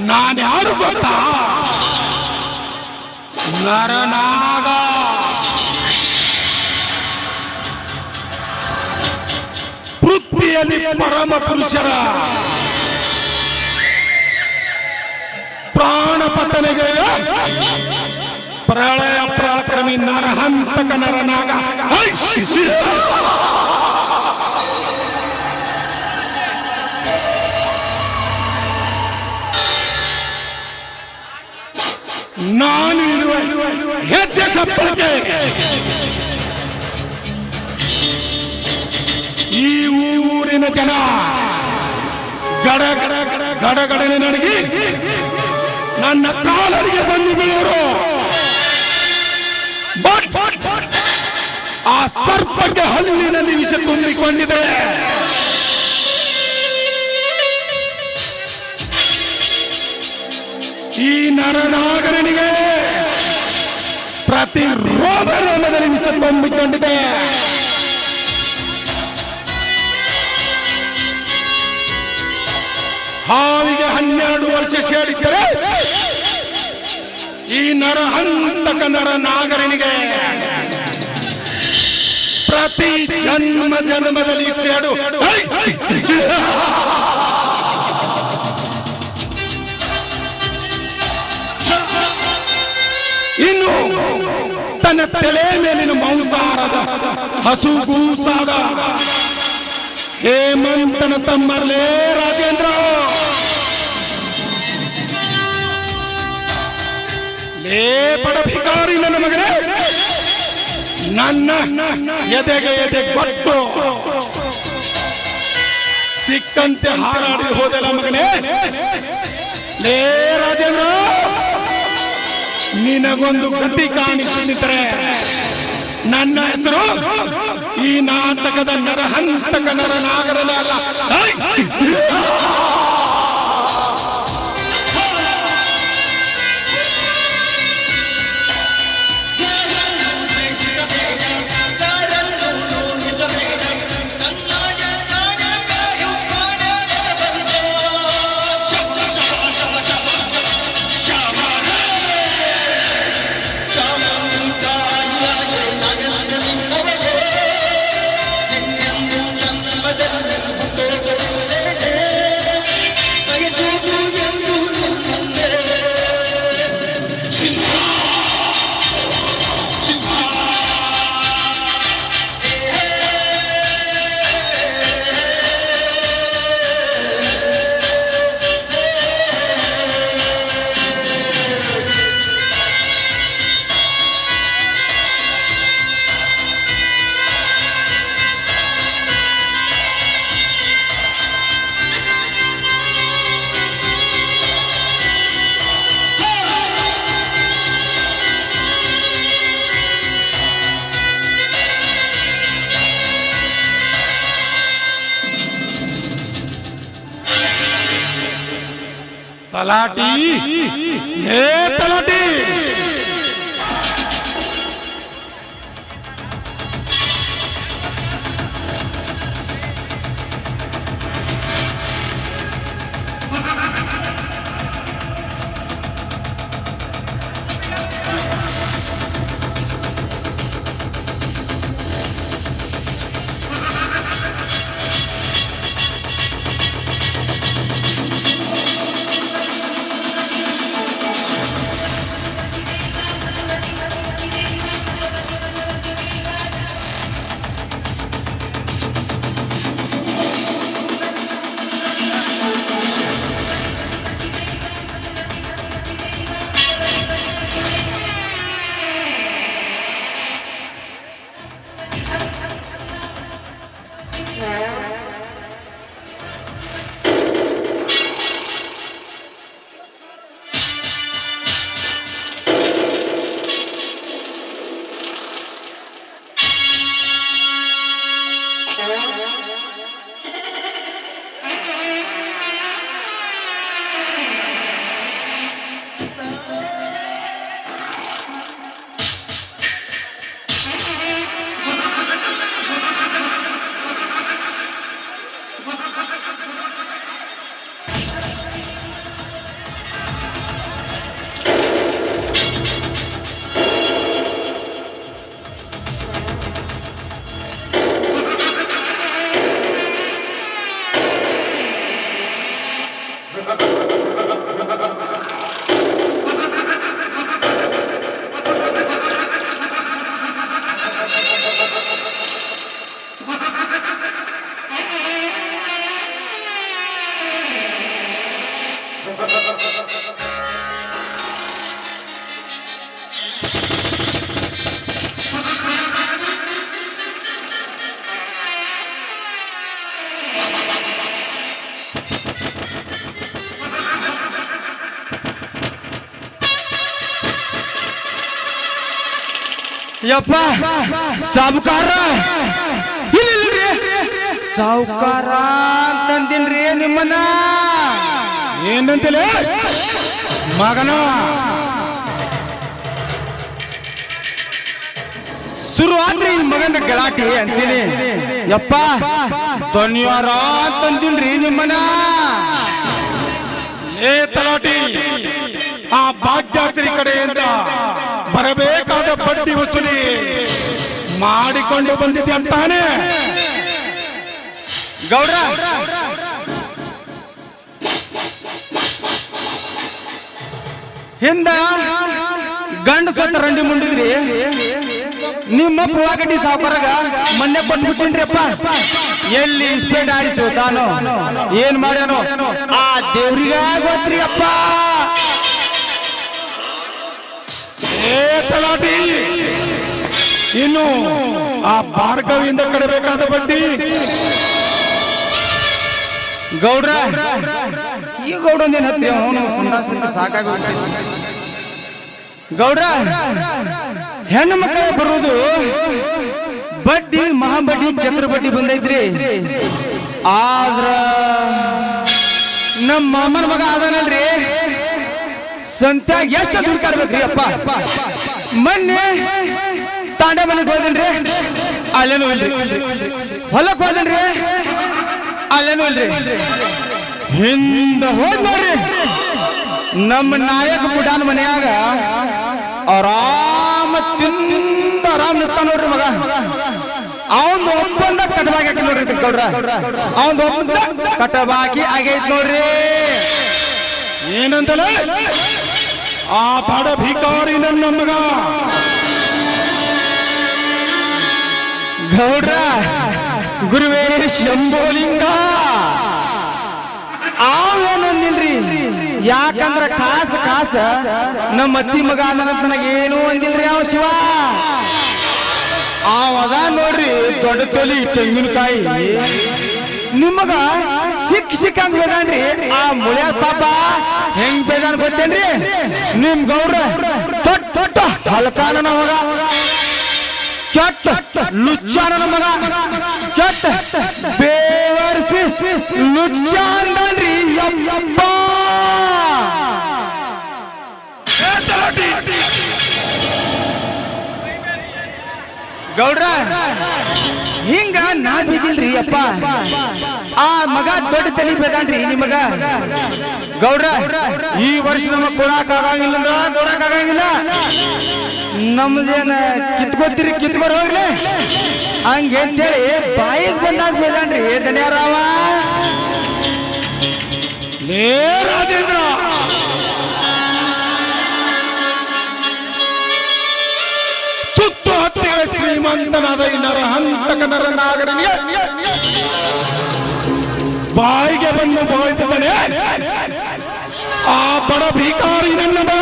ನಾನ್ಯಾರು ಗೊತ್ತಾ? ನರನಾಗ. ಪೃಥ್ವಿಯಲ್ಲಿ ಪರಮ ಪುರುಷರ ಪ್ರಾಣಪತನಿಗೆ ಪ್ರಳಯ ಪರಾಕ್ರಮಿ ನರಹಂತಕ ನರನಾಗ. ನಾನು ಇರುವ ಹೆಜ್ಜೆ ಸಪ್ಪಳಕ್ಕೆ ಈ ಊರಿನ ಜನ ಗಡಗಡನೆ ನನಗೆ ನನ್ನ ಕಾಲರಿಗೆ ಬಂದು ಬೀಳರು. ಆ ಸರ್ಪಕ್ಕೆ ಹಲ್ಲಿನಲ್ಲಿ ವಿಷ ತುಂಬಿಕೊಂಡಿದೆ. ಈ ನರನಾಗರನಿಗೆ ಪ್ರತಿ ರೋಮದಲ್ಲಿ ವಿಷ ತುಂಬಿಕೊಂಡಿದೆ. ಹಾವಿಗೆ 12 ವರ್ಷ ಸೇಡಿದ್ದರೆ ಈ ನರಹಂತಕ ನರನಾಗರನಿಗೆ ಪ್ರತಿ ಜನ್ಮದಲ್ಲಿ ಸೇಡು. ಇನ್ನು ತನ್ನ ತಲೆ ಮೇಲಿನ ಮಾಂಸಾರದ ಹಸುಗೂಸಾದ ಹೇಮಂತನ ತಮ್ಮರ್ಲೇ ರಾಜೇಂದ್ರ, ಲೇ ಬಡ ಭಿಕಾರಿ ನನ್ನ ಮಗನೇ, ನನ್ನ ಎದೆಗೆ ಎದೆ ಕೊಟ್ಟು ಸಿಕ್ಕಂತೆ ಹಾರಾಡಿ ಹೋದೆಲ್ಲ ಮಗನೇ. ಲೇ ರಾಜೇಂದ್ರ, ನಿನಗೊಂದು ಗತಿ ಕಾಣಿಸಿದರೆ ನನ್ನ ಹೆಸರು ಈ ನಾಟಕದ ನರಹಂತಕ ನರನಾಗರನೇ ಅಲ್ಲ. ತಲಾಟಿ, ಹೇ ತಲಾಟಿ, ಯಪ್ಪ ಸಾವುಕಾರ ಇಲ್ರಿ ಸಾವುಕಾರ ಅಂತಂದಿನ್ರಿ ನಿಮ್ಮನ್ನ ಏನಂತಿಲ್ಲ ಮಗನ ಶುರು ಆದ್ರಿ ಮಗನ ಗಲಾಟೆ ಅಂತೀನಿ ಯಪ್ಪ ಧನ್ಯವಾರ ಅಂತಂದಿನ್ರಿ ನಿಮ್ಮನ್ನ ಏ ತಲಾಟಿ ಆ ಭಾಗ್ಯಾಶ್ರೀ ಕಡೆಯಿಂದ ಬರಬೇಕಾದ ಬಡ್ಡಿ ವಸೂಲಿ ಮಾಡಿಕೊಂಡು ಬಂದಿದ್ದೆ ಅಂತಾನೆ ಗೌಡ್ರ ಹಿಂದ ಗಂಡ ಸತ್ತ ರಂಡಿ ಮುಂಡಿದ್ರಿ ನಿಮ್ಮ ಪುಳಾಗಡ್ಡಿ ಸಾವುಕಾರಗ ಮೊನ್ನೆ ಕೊಟ್ಬಿಟ್ಟಿನ್ರಿ ಅಪ್ಪ ಎಲ್ಲಿ ಸ್ಪೀಡ್ ಆಡಿಸು ತಾನು ಏನ್ ಮಾಡ್ಯಾನೋ ಆ ದೇವ್ರಿಗ ಗೊತ್ತ್ರಿ ಅಪ್ಪ ಏ ತಲಾಟಿ ಇನ್ನು ಆ ಭಾರ್ಗವಿಯಿಂದ ಕಡಬೇಕಾದ ಬಡ್ಡಿ ಗೌಡ್ರ ಈ ಗೌಡಂದೇನ್ ಹತ್ರಿ ಅವನು ಸಂದಾಸಂತ ಸಾಕಾಗಿ ಗೌಡ್ರ ಹೆಣ್ಣು ಮಕ್ಕಳ ಬರುವುದು ಬಡ್ಡಿ ಮಹಾಬಡ್ಡಿ ಚಕ್ರ ಬಡ್ಡಿ ಬಂದೈತ್ರಿ ಆದ್ರ ನಮ್ಮ ಮಾಮನ ಮಗ ಅದನಲ್ರಿ ಸಂತ್ಯಾಗ ಎಷ್ಟು ದುಡ್ಕಾಡ್ಬೇಕ್ರಿ ಅಪ್ಪ ಮೊನ್ನೆ ತಾಂಡೆ ಮನೆಗೆ ಹೋದನ್ರಿ ಅಲ್ಲೇನು ಇಲ್ರಿ ಹೊಲಕ್ ಹೋದನ್ರಿ ಅಲ್ಲೇನು ಇಲ್ರಿ ಹಿಂದ ಹೋದ್ ನೋಡ್ರಿ ನಮ್ಮ ನಾಯಕ ಬುಡಾನ್ ಮನೆಯಾಗ ಆರಾಮ ತಿಂದ ಆರಾಮ್ ನಿಂತ ನೋಡ್ರಿ ಮಗ ಅವನ್ ಒಪ್ಪಂದ ಕಟಬಾಕಿ ಹಾಕಿ ನೋಡ್ರಿ ಗೌಡ್ರ ಅವನ್ ಒಪ್ಪಂದ ಕಟಬಾಕಿ ಆಗೈತ್ ನೋಡ್ರಿ ಏನಂತಲೇ ಆ ಬಡ ಭಿಕಾರಿ ನನ್ನ ಮಗ ಗೌಡ್ರ ಗುರುವೇ ಶಂಭೋಲಿಂಗ ಅವೇನಂದಿಲ್ರಿ ಯಾಕಂದ್ರ ಕಾಸ ನಮ್ಮ ಅತ್ತಿ ಮಗ ಅನ್ನಂತ ನನಗೇನು ಅಂದಿಲ್ರಿ ಅವ ಶಿವ ಅದ ನೋಡ್ರಿ ದೊಡ್ಡ ತೊಲಿ ತೆಂಗಿನಕಾಯಿ ನಿಮಗ ಸಿಕ್ಕಂಗ್ ಬೇದಾನ್ರಿ ಆ ಮುಳ್ಯಾರ ಪಾಪ ಹೆಂಗ್ ಬೇದಾನ್ ಗೊತ್ತೇನ್ರಿ ನಿಮ್ ಗೌಡ್ರ ತೊಟ್ಟ ಹಲ್ಕಾನ ಮಗ ಕೆಟ್ಟ ಲುಚ್ಚಾನ ಮಗ ಕೆಟ್ಟ ಬೇವರ್ಸಿ ಲುಚ್ಚ ಅಂದನ್ರಿ ಯಪ್ಪ ಗೌಡ್ರ ಹಿಂಗ ನಾ ಬಿದ್ದಿಲ್ರಿ ಅಪ್ಪ ಆ ಮಗ ದೊಡ್ಡ ತಲೆ ಬೇದಾನ್ರಿ ನಿಮಗ ಗೌಡ್ರ ಈ ವರ್ಷ ನಮಗ್ ಕೊಡಾಕಾಗಂಗಿಲ್ಲ ಅಂದ್ರ ಕೊಡಾಕಾಗಂಗಿಲ್ಲ ನಮ್ದೇನ ಕಿತ್ಕೋತೀರಿ ಕಿತ್ಕೊರ್ ಹೋಗ್ಲಿ ಹಂಗ ಅಂತೇಳಿ ಬಾಯಿಗೆ ಬಂದಾಗ ಬೇದಾನ್ರಿ ದನ್ಯಾರಾವ ಲೇ ರಾಜೇಂದ್ರ ಸುತ್ತು ಹತ್ತಿಗಳ ಶ್ರೀಮಂತನಾದ ಈ ನರ ಹಂತಕ ನರನಾಗರನಿಗೆ ಬಾಯಿಗೆ ಬಂದು ಬಾಯ್ತಾನೆ ಆ ಬಡ ಭಿಕಾರಿ ನನ್ನ ಮಗ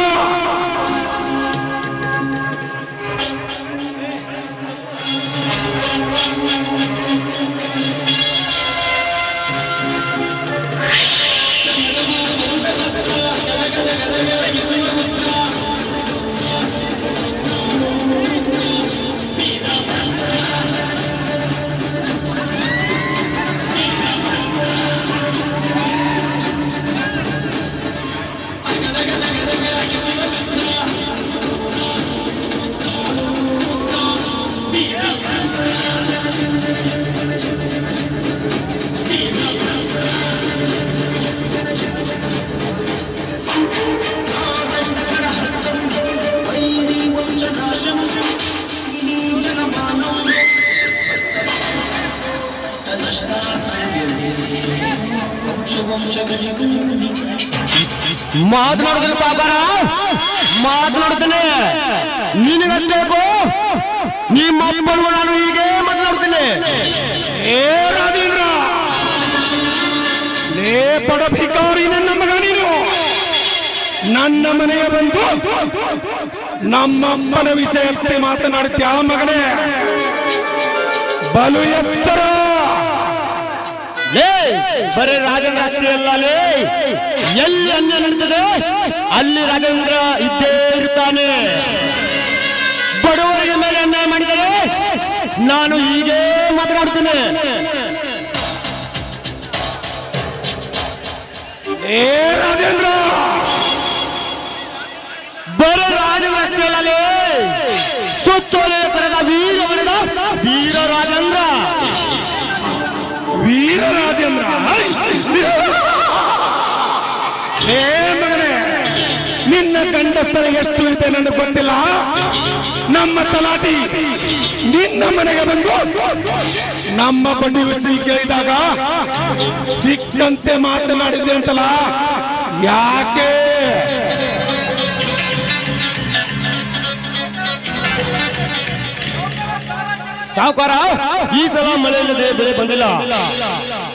ಮಾತನಾಡಿದ್ರೆ ಸಾಕಾರ ಮಾತನಾಡ್ತೇನೆ ನಿನಗಷ್ಟೇ ನಿಮ್ಮ ಅಪ್ಪನಿಗೂ ನಾನು ಹೀಗೆ ಮಾತನಾಡ್ತೇನೆ ಏ ರಾಜೇಂದ್ರ ಲೇ ಬಡ ಭಿಕಾರಿ ನನ್ನ ಮಗ ನೀನು ನನ್ನ ಮನೆಗೆ ಬಂದು ನಮ್ಮಮ್ಮನ ವಿಷಯಕ್ಕೆ ಮಾತನಾಡುತ್ತೀಯ ಮಗನೇ, ಬಲು ಎಚ್ಚರ. ಲೇ ಬರೀ ರಾಜೇಂದ್ರ ಅಷ್ಟೇ ಅಲ್ಲ, ಲೇ ಎಲ್ಲಿ ಅನ್ಯಾಯ ನಡೀತದೆ ಅಲ್ಲಿ ರಾಜೇಂದ್ರ ಇದ್ದೇ ಇರ್ತಾನೆ. ಬಡವರಿಗೆ ಮೇಲೆ ಅನ್ಯಾಯ ಮಾಡಿದರೆ ನಾನು ಹೀಗೆ ಮಾತನಾಡ್ತೇನೆ. ಏ ರಾಜೇಂದ್ರ, ಬರೀ ರಾಜೇಂದ್ರ ಅಷ್ಟೇ ಅಲ್ಲ, ಲೇ ಸುತ್ತೋಲೆ ಕರೆದ ವೀರ ಬಳಿದ ವೀರ ರಾಜೇಂದ್ರ. ವೀರ ರಾಜೇಂದ್ರ, ಏ ಮಗನೇ, ನಿನ್ನ ಗಂಡಸ್ಥರ ಎಷ್ಟು ಇದೆ ನನಗೆ ಗೊತ್ತಿಲ್ಲ. ನಮ್ಮ ತಲಾಟಿ ನಿನ್ನ ಮನೆಗೆ ಬಂದು ನಮ್ಮ ಬಡ್ಡಿ ವಿಷಯ ಕೇಳಿದಾಗ ಸಿಕ್ಕಂತೆ ಮಾತನಾಡಿದೆ ಅಂತಲ್ಲ, ಯಾಕೆ? ಸಾವುಕಾರ, ಈ ಸಲ ಮಳೆ ಇಲ್ಲದೆ ಬೆಳೆ ಬಂದಿಲ್ಲ.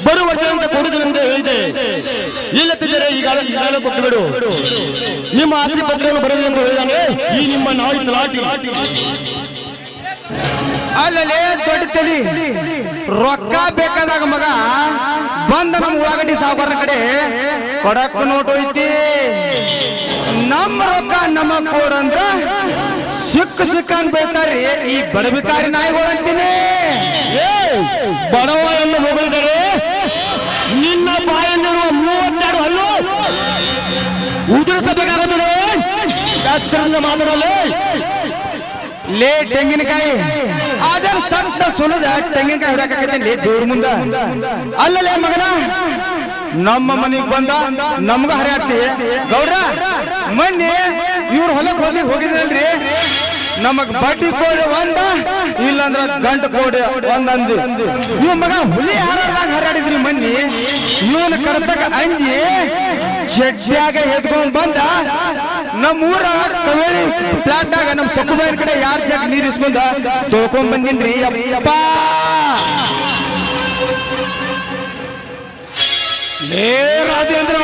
ಬರುವ ವರ್ಷ ಅಂತ ಕೊಡುವುದರಿಂದ ಹೇಳಿದೆ. ಇಲ್ಲದಿದ್ದರೆ ಈಗಾಗಲೇ ಕೊಟ್ಟು ಬಿಡು. ನಿಮ್ಮ ಆಸ್ತಿ ಪತ್ರವನ್ನು ಬರೆದು ಎಂದು ಹೇಳಿದಾನೆ ಈ ನಿಮ್ಮ ನಾಯಿ ತಲಾಟಿ. ಅಲ್ಲಲೇ ದೊಡ್ಡ ತಲಿ, ರೊಕ್ಕ ಬೇಕಾದಾಗ ಮಗ ಬಂದ ನಮ್ಮ ಉಳ್ಳಾಗಡ್ಡಿ ಸಾವುಕಾರನ ಕಡೆ ಕೊಡಕ್ ನೋಟು ಐತಿ. ನಮ್ಮ ರೊಕ್ಕ ನಮ್ಮ ಕೊಡಂದ್ರ ಸಿಕ್ಕಂಗ್ ಬೈತಾರ್ರಿ ಈ ಬಡಬಿಕಾರಿ ನಾಯಿಗಳು ಅಂತೀನಿ. ಬಡವ ಎಂದು ಹೊಗಳಿದರೆ ನಿನ್ನ ಬಾಯಲ್ಲಿರುವ 32 ಹಲ್ಲು ಉದುರಿಸಬೇಕಾಗುತ್ತದೆ. ಎಚ್ಚರಿಂದ ಮಾತನಾಡಲಿ. ಲೇ ತೆಂಗಿನಕಾಯಿ ಅದರ ಸತ್ತ ಸುಲದ ತೆಂಗಿನಕಾಯಿ ಹೊಡಕಾಕತ್ತೇನೆ ದೇವ್ರ ಮುಂದ. ಅಲ್ಲಲೇ ಮಗನ, ನಮ್ಮ ಮನೆಗ್ ಬಂದ ನಮ್ಗ ಹರಿಯಾಡ್ತಿ ಗೌಡ್ರ. ಮೊನ್ನೆ ಇವ್ರ ಹೊಲಕ್ ಹೋಗಿದ್ರಲ್ರಿ, ನಮಗ್ ಬಡ್ಡಿ ಕೋಡಿ ಒಂದ, ಇಲ್ಲಂದ್ರ ಗಂಟು ಕೋಡಿ ಒಂದಂದು. ಇವ್ ಮಗ ಹುಲಿ ಹಾರಾಡ್ದಾಗ ಹಾರಾಡಿದ್ರಿ ಮೊನ್ನೆ. ಇವನ್ ಕಡತಕ ಅಂಜಿ ಜಡ್ಡ್ಯಾಗ ಎದ್ಕೊಂಡ್ ಬಂದ ನಮ್ಮೂರ ತವೇಳಿ ಪ್ಲಾಟ್ನಾಗ ನಮ್ ಸೊಕ್ಕುಬಾಯಿನ ಕಡೆ ಯಾರ್ ಜಗ್ ನೀರ್ ಇಸ್ಕೊಂಡ ತೊಳ್ಕೊಂಡ್ ಬಂದಿನ್ರಿ ಅಪ್ಪ. ಲೇ ರಾಜೇಂದ್ರ,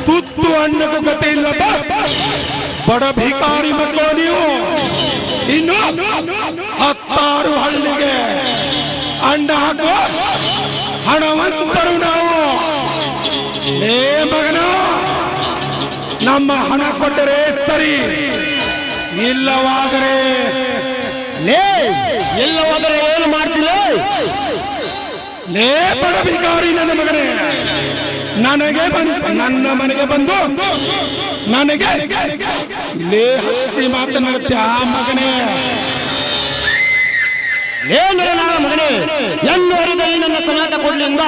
ತುತ್ತು ಅನ್ನಕ್ಕೂ ಗತಿ ಇಲ್ಲಪ್ಪ. ಬಡ ಭಿಕಾರಿ ಮಕ್ಕಳು ನೀವು. ಇನ್ನು 16 ಹಳ್ಳಿಗೆ ಅಂಡ ಹಾಕುವ ಹಣವಂತರು ನಾವು. ಲೇ ಮಗನ, ನಮ್ಮ ಹಣ ಕೊಟ್ಟರೆ ಸರಿ, ಇಲ್ಲವಾದರೆ ಏನು ಮಾಡ್ತಿಲ್ಲ. ಲೇ ಬಡ ಭಿಕಾರಿ ನನ್ನ ಮಗನೇ, ನನ್ನ ಮನೆಗೆ ಬಂದು ನನಗೆ ಲೇ ಹಚ್ಚಿ ಮಾತನಾಡುತ್ತೆ ಆ ಮಗನೇ. ಮಗನೇ, ಎಂದುವರೆಗೆ ನನ್ನ ಸನಾತ ಕೊಡ್ಲಿಂದ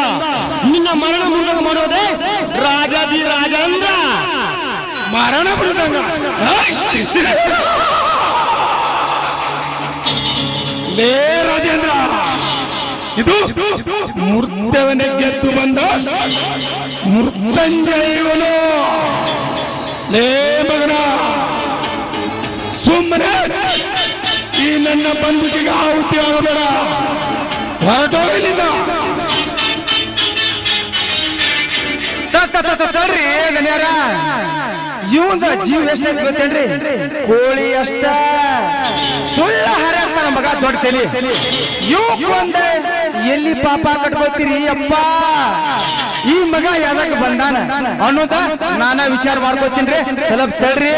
ನಿನ್ನ ಮರಣ ಮೃದಂಗ ಮಾಡೋದೇ ರಾಜಾದಿ ರಾಜೇಂದ್ರ. ಮರಣ ಮೃದಂಗ? ಲೇ ರಾಜೇಂದ್ರ, ಇದು ಮೃತ್ಯವನೇ ಗೆದ್ದು ಬಂದ ಮೃತ್ಯುಂಜಯನು. ಲೇ ಮಗನ, ಸುಮ್ಮನೆ ಈ ನನ್ನ ಬಂದುಕಿಗೆ ಆಹುತಿ ಆಗಬೇಡ, ಹೊರಟೋಗಲಿಲ್ಲ. ತಡ್ರಿ ಗಣ್ಯಾರ, ಇವಂದ ಜೀವ ಎಷ್ಟೈತಿ ಗೊತ್ತೇನ್ರಿ? ಕೋಳಿ ಅಷ್ಟ. ಸುಳ್ಳ ಹಾರಾಡ್ತಾನ ಮಗ ದೊಡ್ಡ ತಲಿ. ಇವ್ ಒಂದೇ ಎಲ್ಲಿ ಪಾಪ ಕಟ್ಕೋತೀರಿ ಅಪ್ಪ. ಈ ಮಗ ಯಾವಾಗ ಬಂದಾನ ಅನ್ನೋದ ನಾನ ವಿಚಾರ ಮಾಡ್ಕೋತೀನ್ರಿ. ಸ್ವಲ್ಪ ತಡ್ರಿ.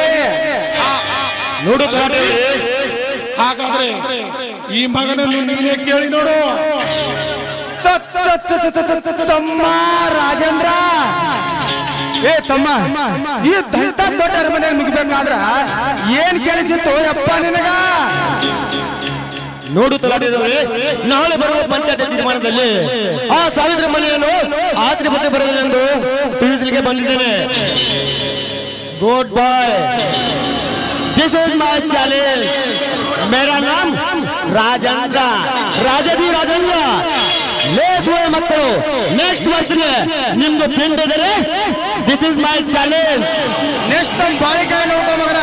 ನೋಡು, ಹಾಗಾದ್ರೆ ಈ ಮಗನನ್ನು ನೀನೇ ಕೇಳಿ ನೋಡು. ತಮ್ಮ ರಾಜೇಂದ್ರ, ಏ ತಮ್ಮ, ಈ ದಂತ ದೊಡ್ಡ ಅರಮನೆ ಮುಗಿಬೇಕಾದ್ರ ಏನ್ ಕೆಲಸಿತ್ತು ಯಪ್ಪ ನಿನಗ? ನೋಡು ತಲಾಟಿದವರೇ, ನಾಳೆ ಬರುವ ಪಂಚಾಯತ್ ತೀರ್ಮಾನದಲ್ಲಿ ಆ ಸಾವಿತ್ರ ಮನೆಯನ್ನು ಆಸ್ತಿ ಪತ್ರ ಬರಲಿಲ್ಲ ತಿಳಿಸಲಿಕ್ಕೆ ಬಂದಿದ್ದೇನೆ. Good boy, this is my challenge. ಮೇರಾ ನಾಮ್ ರಾಜೇಂದ್ರ, ರಾಜಾದಿ ರಾಜೇಂದ್ರ. ಲೇಸುವ ಮಕ್ಕಳು ನೆಕ್ಸ್ಟ್ ಬರ್ತೀನಿ, ನಿಮ್ದು ತಿಂಡಿದರೆ this is my challenge. Next ಬಾಳಿಕಾಯಿ ನೋಡ್ಕೋ ಮಗನ.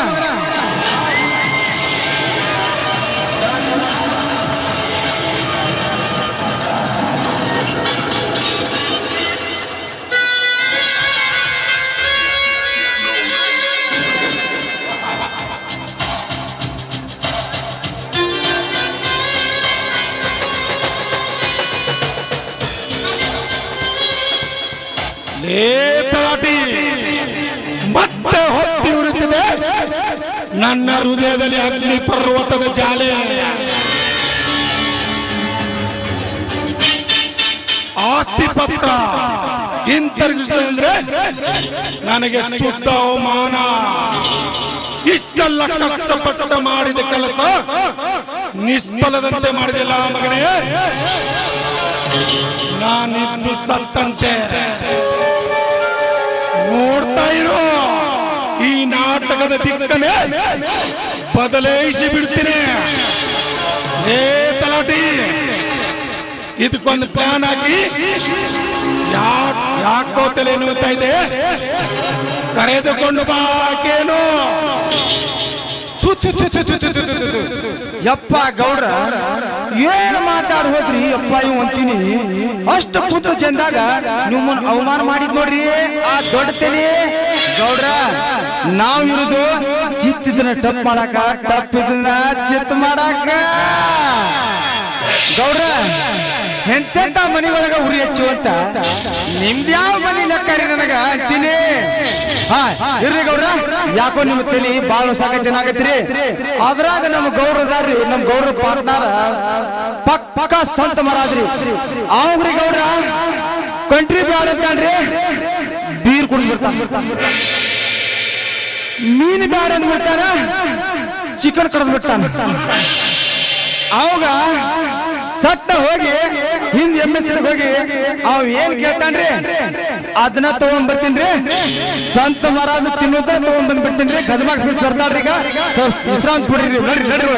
ನನ್ನ ಹೃದಯದಲ್ಲಿ ಅಗ್ನಿ ಪರ್ವತದ ಜಾಲೆ. ಆಸ್ತಿ ಪತ್ರ ಹಿಂತಿರುಗಿಸ್ತದೆ ಅಂದ್ರೆ ನನಗೆ ಶುದ್ಧ ಅವಮಾನ. ಇಷ್ಟೆಲ್ಲ ಕಷ್ಟಪಟ್ಟ ಮಾಡಿದ ಕೆಲಸ ನಿಷ್ಫಲದಂತೆ ಮಾಡಿದಿಲ್ಲ ಮಗನೇ. ನಾನಿದ್ದು ಸತ್ತಂತೆ. ನೋಡ್ತಾ ಇರೋ ಈ ನಾಟಕದ ದಿಕ್ಕನೆ ಬದಲಾಯಿಸಿ ಬಿಡ್ತೀನಿ. ಏ ತಲಾಟಿ, ಇದಕ್ಕೊಂದು ಪ್ಲಾನ್ ಹಾಕಿ. ಯಾಕೋ ತಲೆ ನೋಡ್ತಾ ಇದೆ, ಕರೆದುಕೊಂಡು ಬಾಕೇನು. ಯಪ್ಪ ಗೌಡ್ರ ಏನ್ ಮಾತಾಡ್ ಹೋದ್ರಿ ಯಪ್ಪ ಇವ್ ಅಂತೀನಿ. ಅಷ್ಟು ಕೂತು ಚಂದಾಗ ನಿಮ್ಮನ್ನ ಅವಮಾನ ಮಾಡಿದ್ ನೋಡ್ರಿ ಆ ದೊಡ್ಡ ತಲೆ. ಗೌಡ್ರ ನಾವ್ ಇರುದು ಚಿತ್ತಿದ್ನ ಟಪ್ ಮಾಡಾಕ, ಟಪ್ ಇದನ್ನ ಚಿತ್ ಮಾಡಾಕ. ಗೌಡ್ರ ಎಂತೆಂತ ಮನಿ ಒಳಗ ಉರಿ ಹಚ್ಚು ಅಂತ ನಿಮ್ದ್ಯಾವ ಮನಿ ಲೆಕ್ಕರಿ ನನಗ ಅಂತೀನಿ. ಹಾ ಇರ್ರಿ ಗೌಡ್ರ, ಯಾಕೋ ನಿಮ್ ತಲಿ ಬಾಳ ಸಾಕತ್ತೇನಾಗತ್ರಿ. ಅದ್ರಾಗ ನಮ್ ಗೌಡ್ರದಾರ್ರಿ, ನಮ್ ಗೌಡ್ರ ಪಾರ್ಟ್ನರ್ ಪಕ್ಕ ಸಂತ ಮರಾದ್ರಿ. ಅವ್ರಿ ಗೌಡ್ರ ಕಂಟ್ರಿ ಬ್ಯಾಡ ಅಂತನ್ರಿ, ಬೀರ್ ಕುಡಿದ್ಬಿಡ್ತಾನ. ಮೀನ್ ಬ್ಯಾಡ ಅಂದ್ಬಿಡ್ತಾನ, ಚಿಕನ್ ಕಡದ್ ಬಿಡ್ತಾನ. ಅವಾಗ ಸಟ್ಟ ಹೋಗಿ ಹಿಂದ್ MS ಹೋಗಿ ಅವ್ ಏನ್ ಕೇಳ್ತಾನ್ರಿ ಅದನ್ನ ತಗೊಂಡ್ ಬರ್ತೀನ್ರಿ. ಸಂತ ಮಹಾರಾಜ್ ತಿನ್ನೋದ ತಗೊಂಡ್ ಬಂದ್ಬಿಡ್ತೀನಿ. ಗಜಮಾಗ್ ಫೀಸ್ ಬರ್ತಾಳ್ರಿ. ಈಗ ವಿಶ್ರಾಂತಿ ಕೊಡ್ರಿ, ನಡ್ರಿ ನಡ್ರಿ.